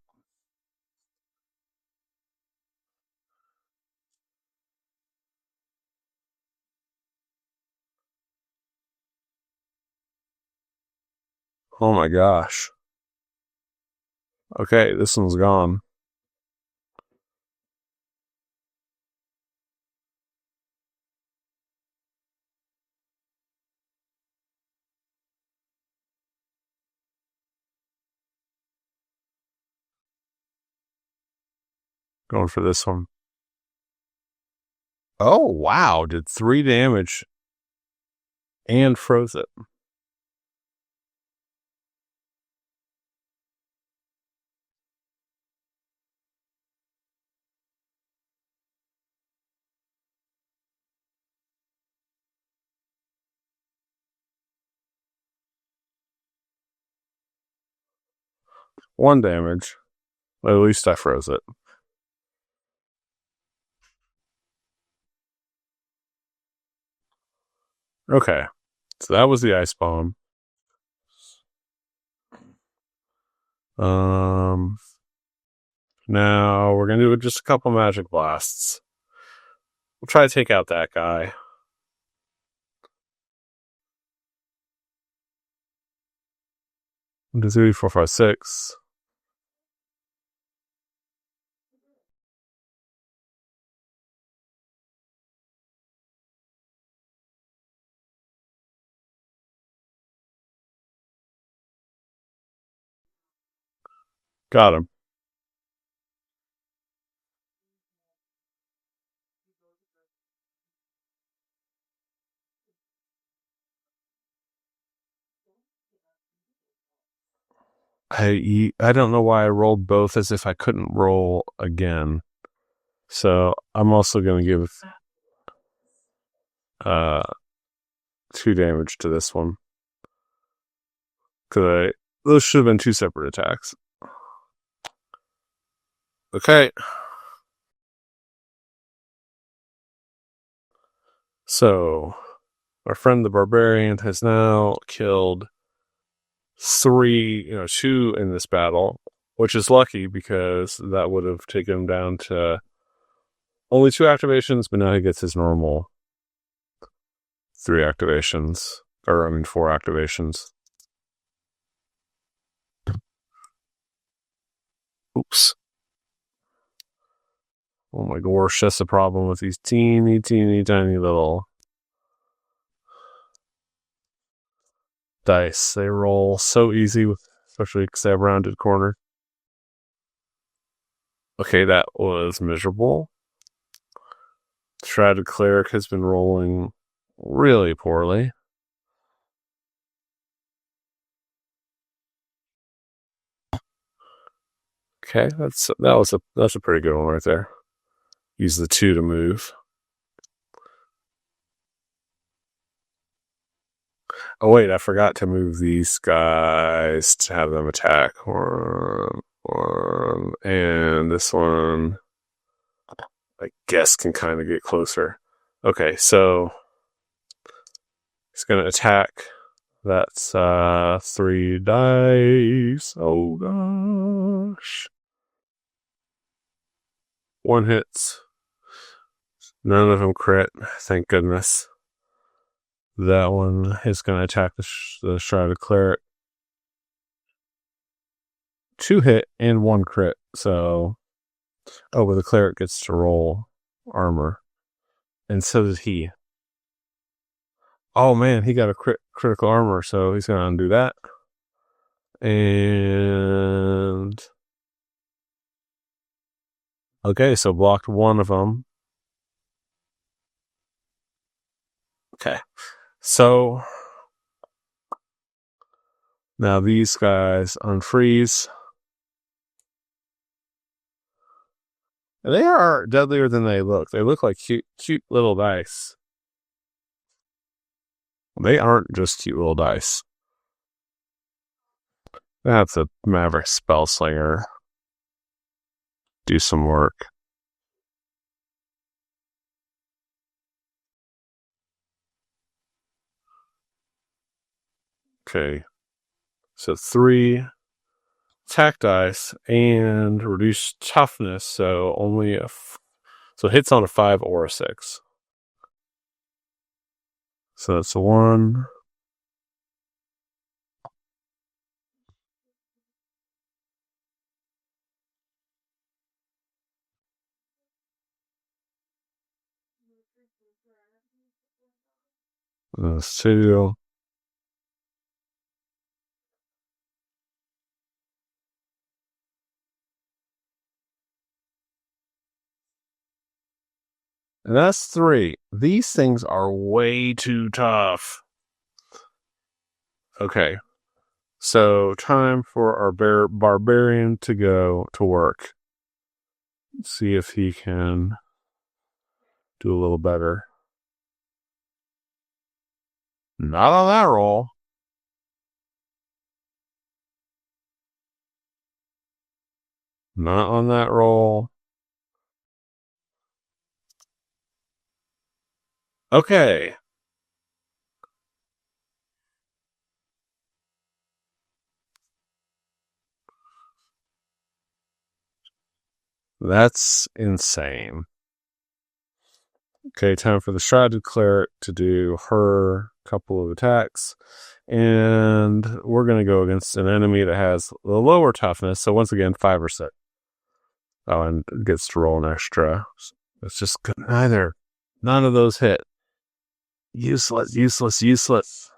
Oh my gosh. Okay, this one's gone. Going for this one. Oh, wow. Did 3 damage and froze it. One damage. At least I froze it. Okay. So that was the ice bomb. Now we're gonna do just a couple magic blasts. We'll try to take out that guy. 1, 2, 3, 4, 5, 6. Got him. I don't know why I rolled both as if I couldn't roll again. So I'm also going to give 2 damage to this one. Because those should have been 2 separate attacks. Okay. So our friend the barbarian has now killed 2 in this battle, which is lucky because that would have taken him down to only 2 activations, but now he gets his normal 3 activations. 4 activations. Oops. Oh my gosh, that's the problem with these teeny tiny little dice. They roll so easy, especially because they have rounded corner. Okay, that was miserable. Shrouded Cleric has been rolling really poorly. Okay, that's a pretty good one right there. Use the 2 to move. Oh wait, I forgot to move these guys to have them attack. And this one, I guess, can kind of get closer. Okay, so he's gonna attack. That's 3 dice. Oh gosh. 1 hits. None of them crit. Thank goodness. That one is going to attack the Shrouded Cleric. 2 hit and 1 crit. So, but the Cleric gets to roll armor. And so does he. Oh man, he got a critical armor, so he's going to undo that. And okay, so blocked 1 of them. Okay, so now these guys unfreeze. And they are deadlier than they look. They look like cute little dice. They aren't just cute little dice. That's a Maverick Spellslinger. Do some work. Okay. So 3 attack dice and reduce toughness. So only so hits on a 5 or a 6. So that's a 1. That's 2. And that's 3. These things are way too tough. Okay. So, time for our barbarian to go to work. See if he can do a little better. Not on that roll. Not on that roll. Okay. That's insane. Okay, time for the Shrouded Cleric to do her couple of attacks. And we're going to go against an enemy that has the lower toughness. So once again, 5 or 6. Oh, and gets to roll an extra. It's just good. Neither. None of those hit. Useless, useless, useless.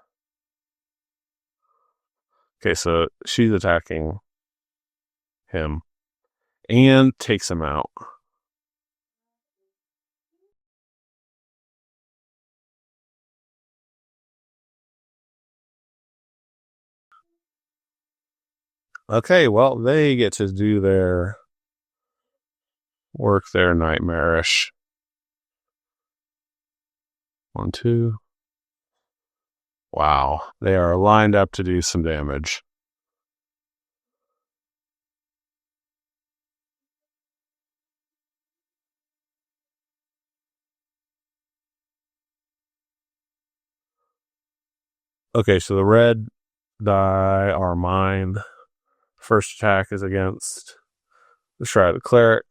Okay, so she's attacking him and takes him out. Okay, well, they get to do their work there nightmarish. 1, 2. Wow, they are lined up to do some damage. Okay, so the red die are mine. First attack is against the Shrouded Cleric.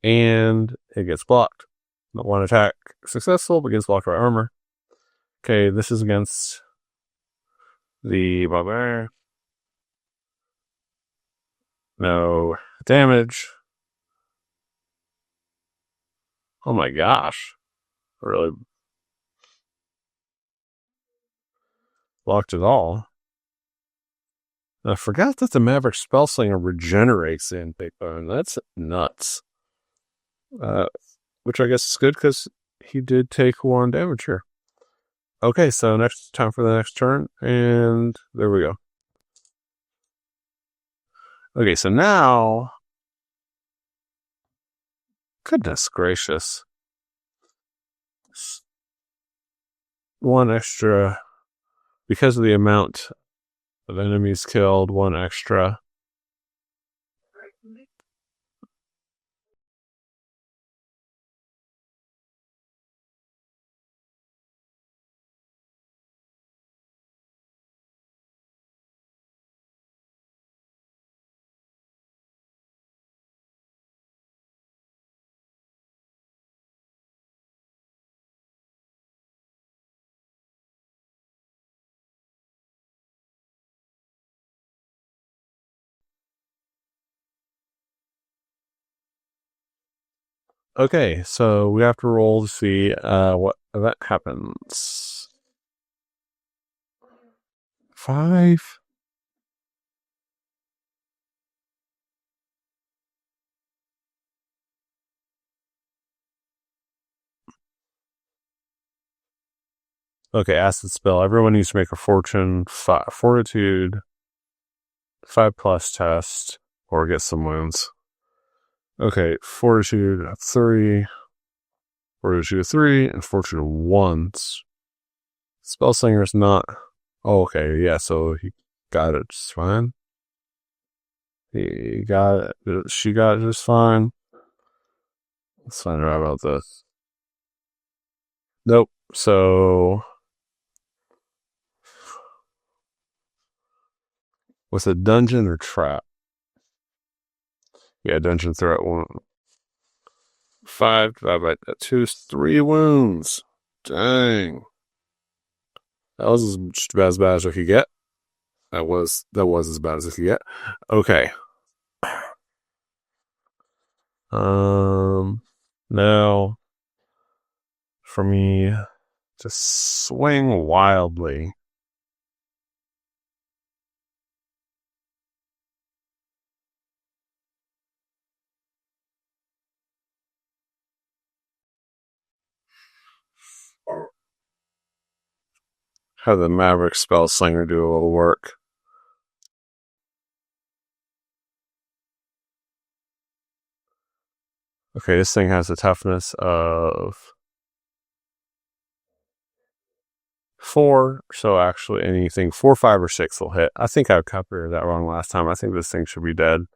And it gets blocked. Not one attack successful, but gets blocked by armor. Okay, this is against the barbarian. No damage. Oh my gosh. Really blocked it all. I forgot that the Maverick Spellslinger regenerates in Big Bone. That's nuts. Which I guess is good because he did take 1 damage here. Okay, so next time for the next turn, and there we go. Okay, so now, goodness gracious, 1 extra because of the amount of enemies killed. 1 extra. Okay, so we have to roll to see what event happens. 5. Okay, acid spell. Everyone needs to make a fortitude 5+ test or get some wounds. Okay, fortitude 3, fortitude 3, and fortitude 1. Spellslinger is not. Oh, okay, yeah, so he got it just fine. He got it. She got it just fine. Let's find out about this. Nope. So, was it dungeon or trap? Yeah, dungeon threat 1. 5 divided by 2 is 3 wounds. Dang. That was just about as bad as I could get. That was as bad as I could get. Okay. Now, for me to swing wildly. Have the Maverick Spell Slinger do a little work. Okay, this thing has a toughness of 4, so actually anything 4, 5, or 6 will hit. I think I covered that wrong last time. I think this thing should be dead.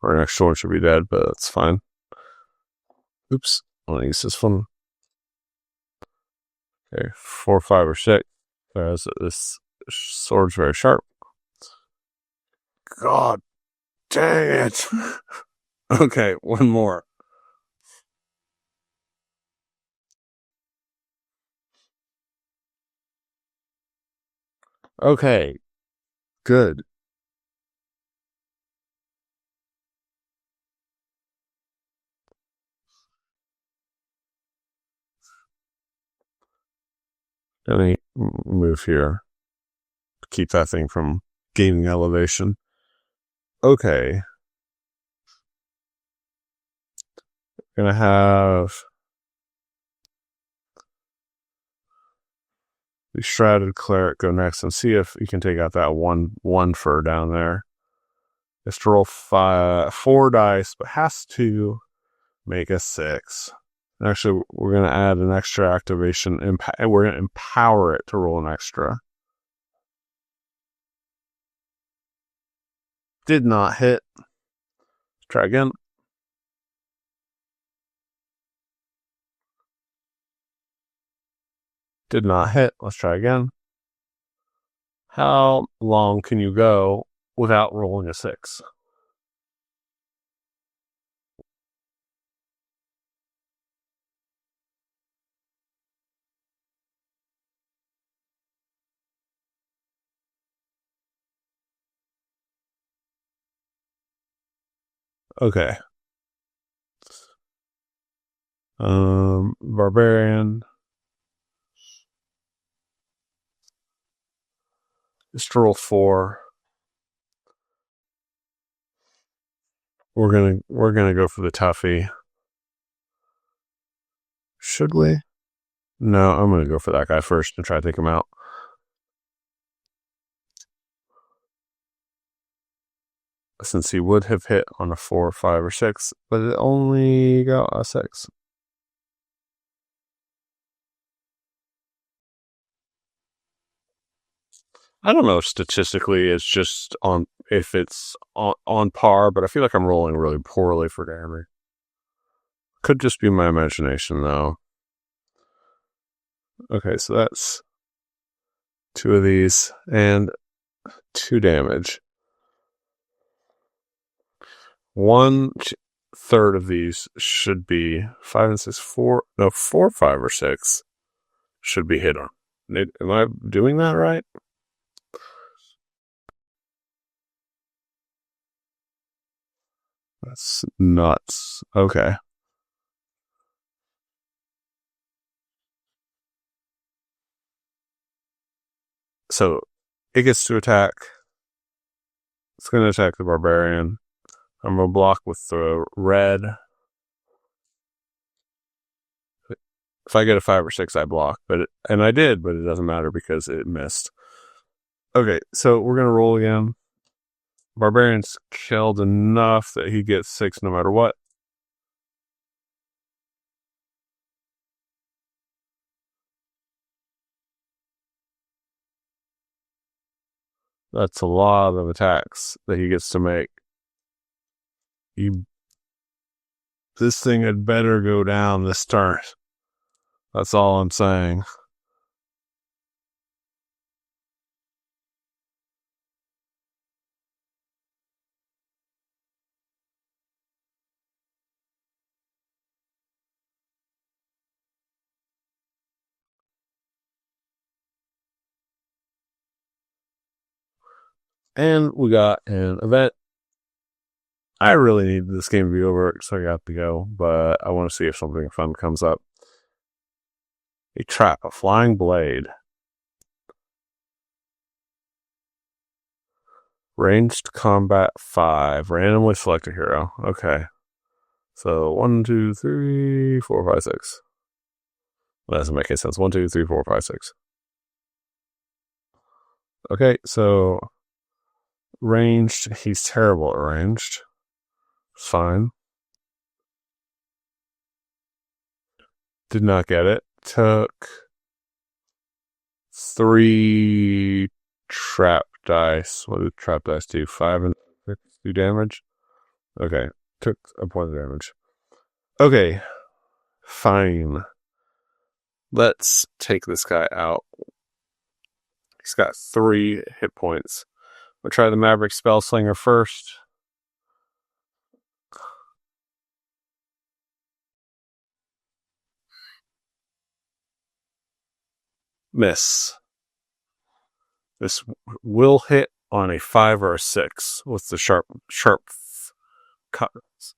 Or next one should be dead, but that's fine. Oops, I want to use this one. Okay, 4, 5, or 6. Whereas this sword's very sharp. God dang it. Okay, one more. Okay, good. Let me move here. Keep that thing from gaining elevation. Okay. Gonna have the Shrouded Cleric go next and see if you can take out that one fur down there. It's to roll 4 dice, but has to make a 6. Actually, we're going to add an extra activation. We're going to empower it to roll an extra. Did not hit. Try again. Did not hit. Let's try again. How long can you go without rolling a 6? Okay. Barbarian. Just to roll 4. We're gonna go for the toughie. Should we? No, I'm gonna go for that guy first and try to take him out. Since he would have hit on a 4, 5, or 6, but it only got a 6. I don't know if statistically it's just on if it's on par, but I feel like I'm rolling really poorly for damage. Could just be my imagination though. Okay, so that's 2 of these and 2 damage. 1/3 of these should be 5 and 6, 4, 5, or 6 should be hit on. Am I doing that right? That's nuts. Okay. So it gets to attack. It's going to attack the barbarian. I'm going to block with the red. If I get a 5 or 6, I block. And I did, but it doesn't matter because it missed. Okay, so we're going to roll again. Barbarian's killed enough that he gets 6 no matter what. That's a lot of attacks that he gets to make. This thing had better go down this turn. That's all I'm saying. And we got an event. I really need this game to be over, so I got to go. But I want to see if something fun comes up. A trap, a flying blade. Ranged combat 5. Randomly select a hero. Okay. So 1, 2, 3, 4, 5, 6. That doesn't make any sense. 1, 2, 3, 4, 5, 6. Okay, so ranged. He's terrible at ranged. Fine. Did not get it. Took 3 trap dice. What did trap dice do? 5 and 6 do damage? Okay. Took a point of damage. Okay. Fine. Let's take this guy out. He's got 3 hit points. We'll try the Maverick Spellslinger first. Miss. This will hit on a 5 or a 6 with the sharp cuts.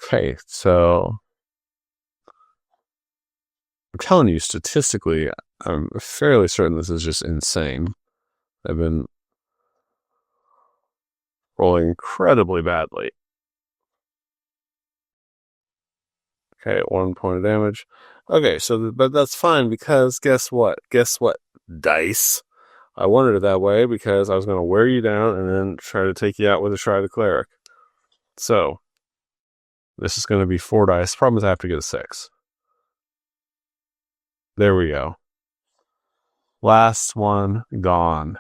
Okay, so I'm telling you, statistically, I'm fairly certain this is just insane. I've been rolling incredibly badly. Okay, 1 point of damage. Okay, so but that's fine because guess what? Dice. I wanted it that way because I was going to wear you down and then try to take you out with a Shroud of Cleric. So this is going to be 4 dice. Problem is I have to get a 6. There we go. Last one gone.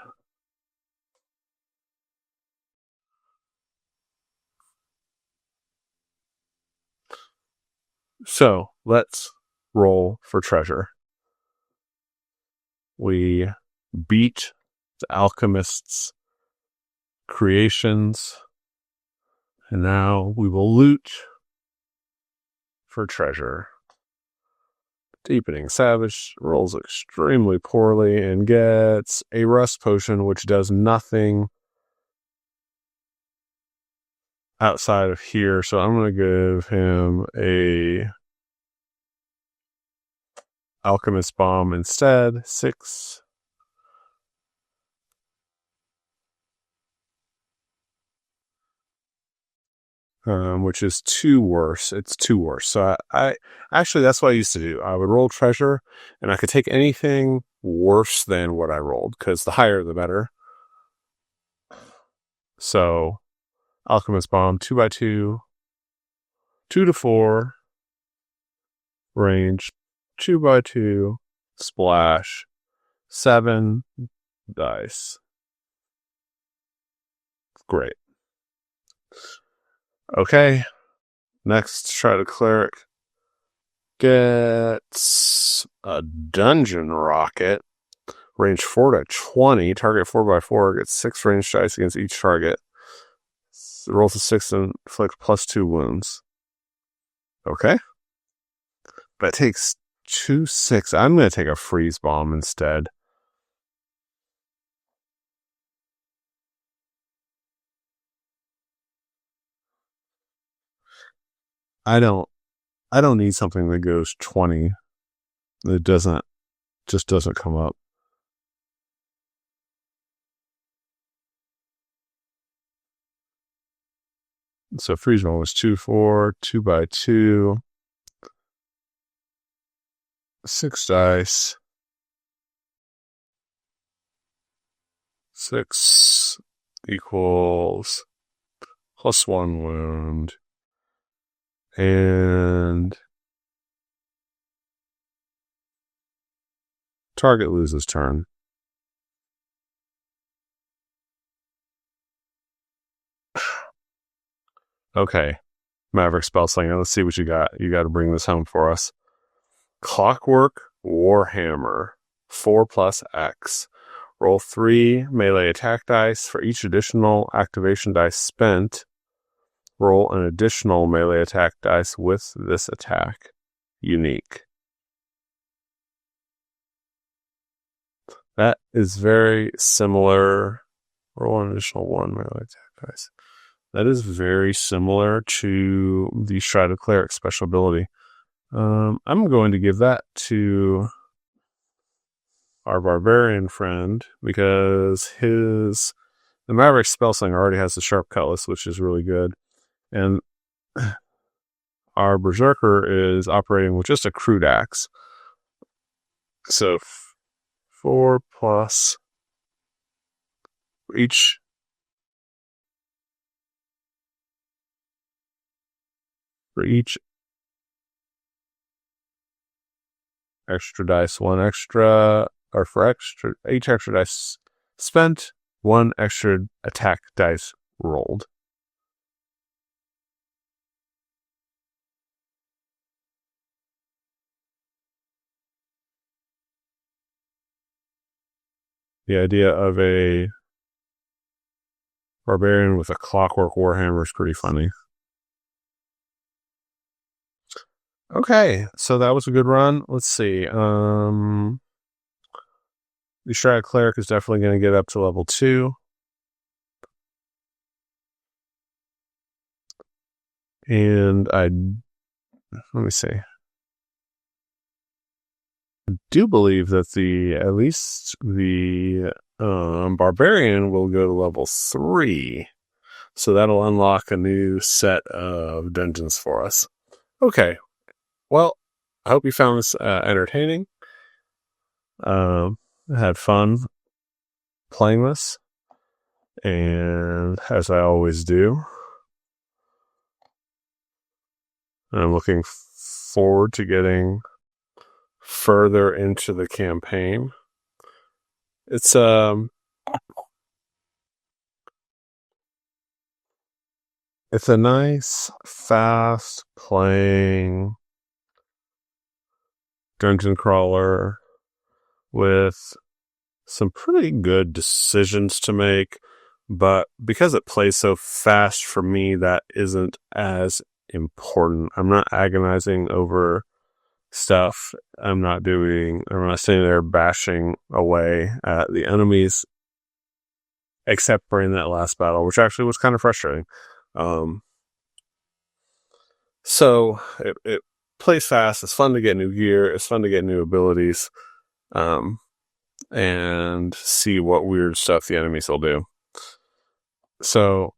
So let's roll for treasure. We beat the Alchemist's creations, and now we will loot for treasure. Deepening Savage rolls extremely poorly and gets a rust potion, which does nothing outside of here. So I'm going to give him a Alchemist Bomb instead. 6. Which is 2 worse. It's 2 worse. So I actually, that's what I used to do. I would roll treasure, and I could take anything worse than what I rolled, because the higher the better. So, Alchemist Bomb, 2x2, 2 to 4, range, 2x2, splash, 7 dice. Great. Okay. Next, try to cleric. Gets a dungeon rocket. Range 4 to 20. Target 4x4. Gets 6 range dice against each target. Rolls a 6 and inflict +2 wounds. Okay. But it takes 2 6. I'm going to take a freeze bomb instead. I don't need something that goes 20. It just doesn't come up. So freeze bomb was 2 4, 2x2, 6 dice. 6 equals +1 wound. And target loses turn. Okay. Maverick Spellslinger, let's see what you got. You got to bring this home for us. Clockwork Warhammer, 4+X. Roll 3 melee attack dice. For each additional activation dice spent, roll an additional melee attack dice with this attack. Unique. That is very similar Roll an additional 1 melee attack dice. That is very similar to the Shrouded Cleric special ability. I'm going to give that to our barbarian friend because the Maverick Spellslinger already has the Sharp Cutlass, which is really good. And our Berserker is operating with just a crude axe. So 4 plus each extra dice, each extra dice spent, 1 extra attack dice rolled. The idea of a barbarian with a clockwork warhammer is pretty funny. Okay, so that was a good run. Let's see. The Shrouded Cleric is definitely going to get up to level 2. And let me see. I do believe that at least the Barbarian will go to level 3. So that'll unlock a new set of dungeons for us. Okay. Well, I hope you found this entertaining. I had fun playing this. And as I always do, I'm looking forward to getting further into the campaign. It's a nice, fast playing dungeon crawler with some pretty good decisions to make, but because it plays so fast for me, that isn't as important. I'm not agonizing over stuff. I'm not sitting there bashing away at the enemies, except for in that last battle, which actually was kind of frustrating. So it plays fast. It's fun to get new gear. It's fun to get new abilities, and see what weird stuff the enemies will do. So,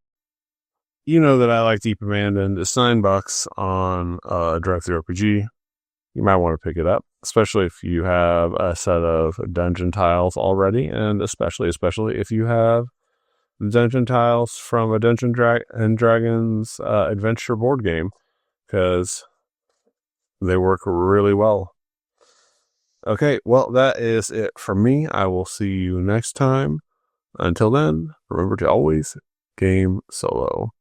you know that I like Deep Abandoned. It's $9 on DriveThruRPG. You might want to pick it up, especially if you have a set of dungeon tiles already, and especially if you have dungeon tiles from a Dungeons and Dragons adventure board game, because they work really well. Okay, well, that is it for me. I will see you next time. Until then, remember to always game solo.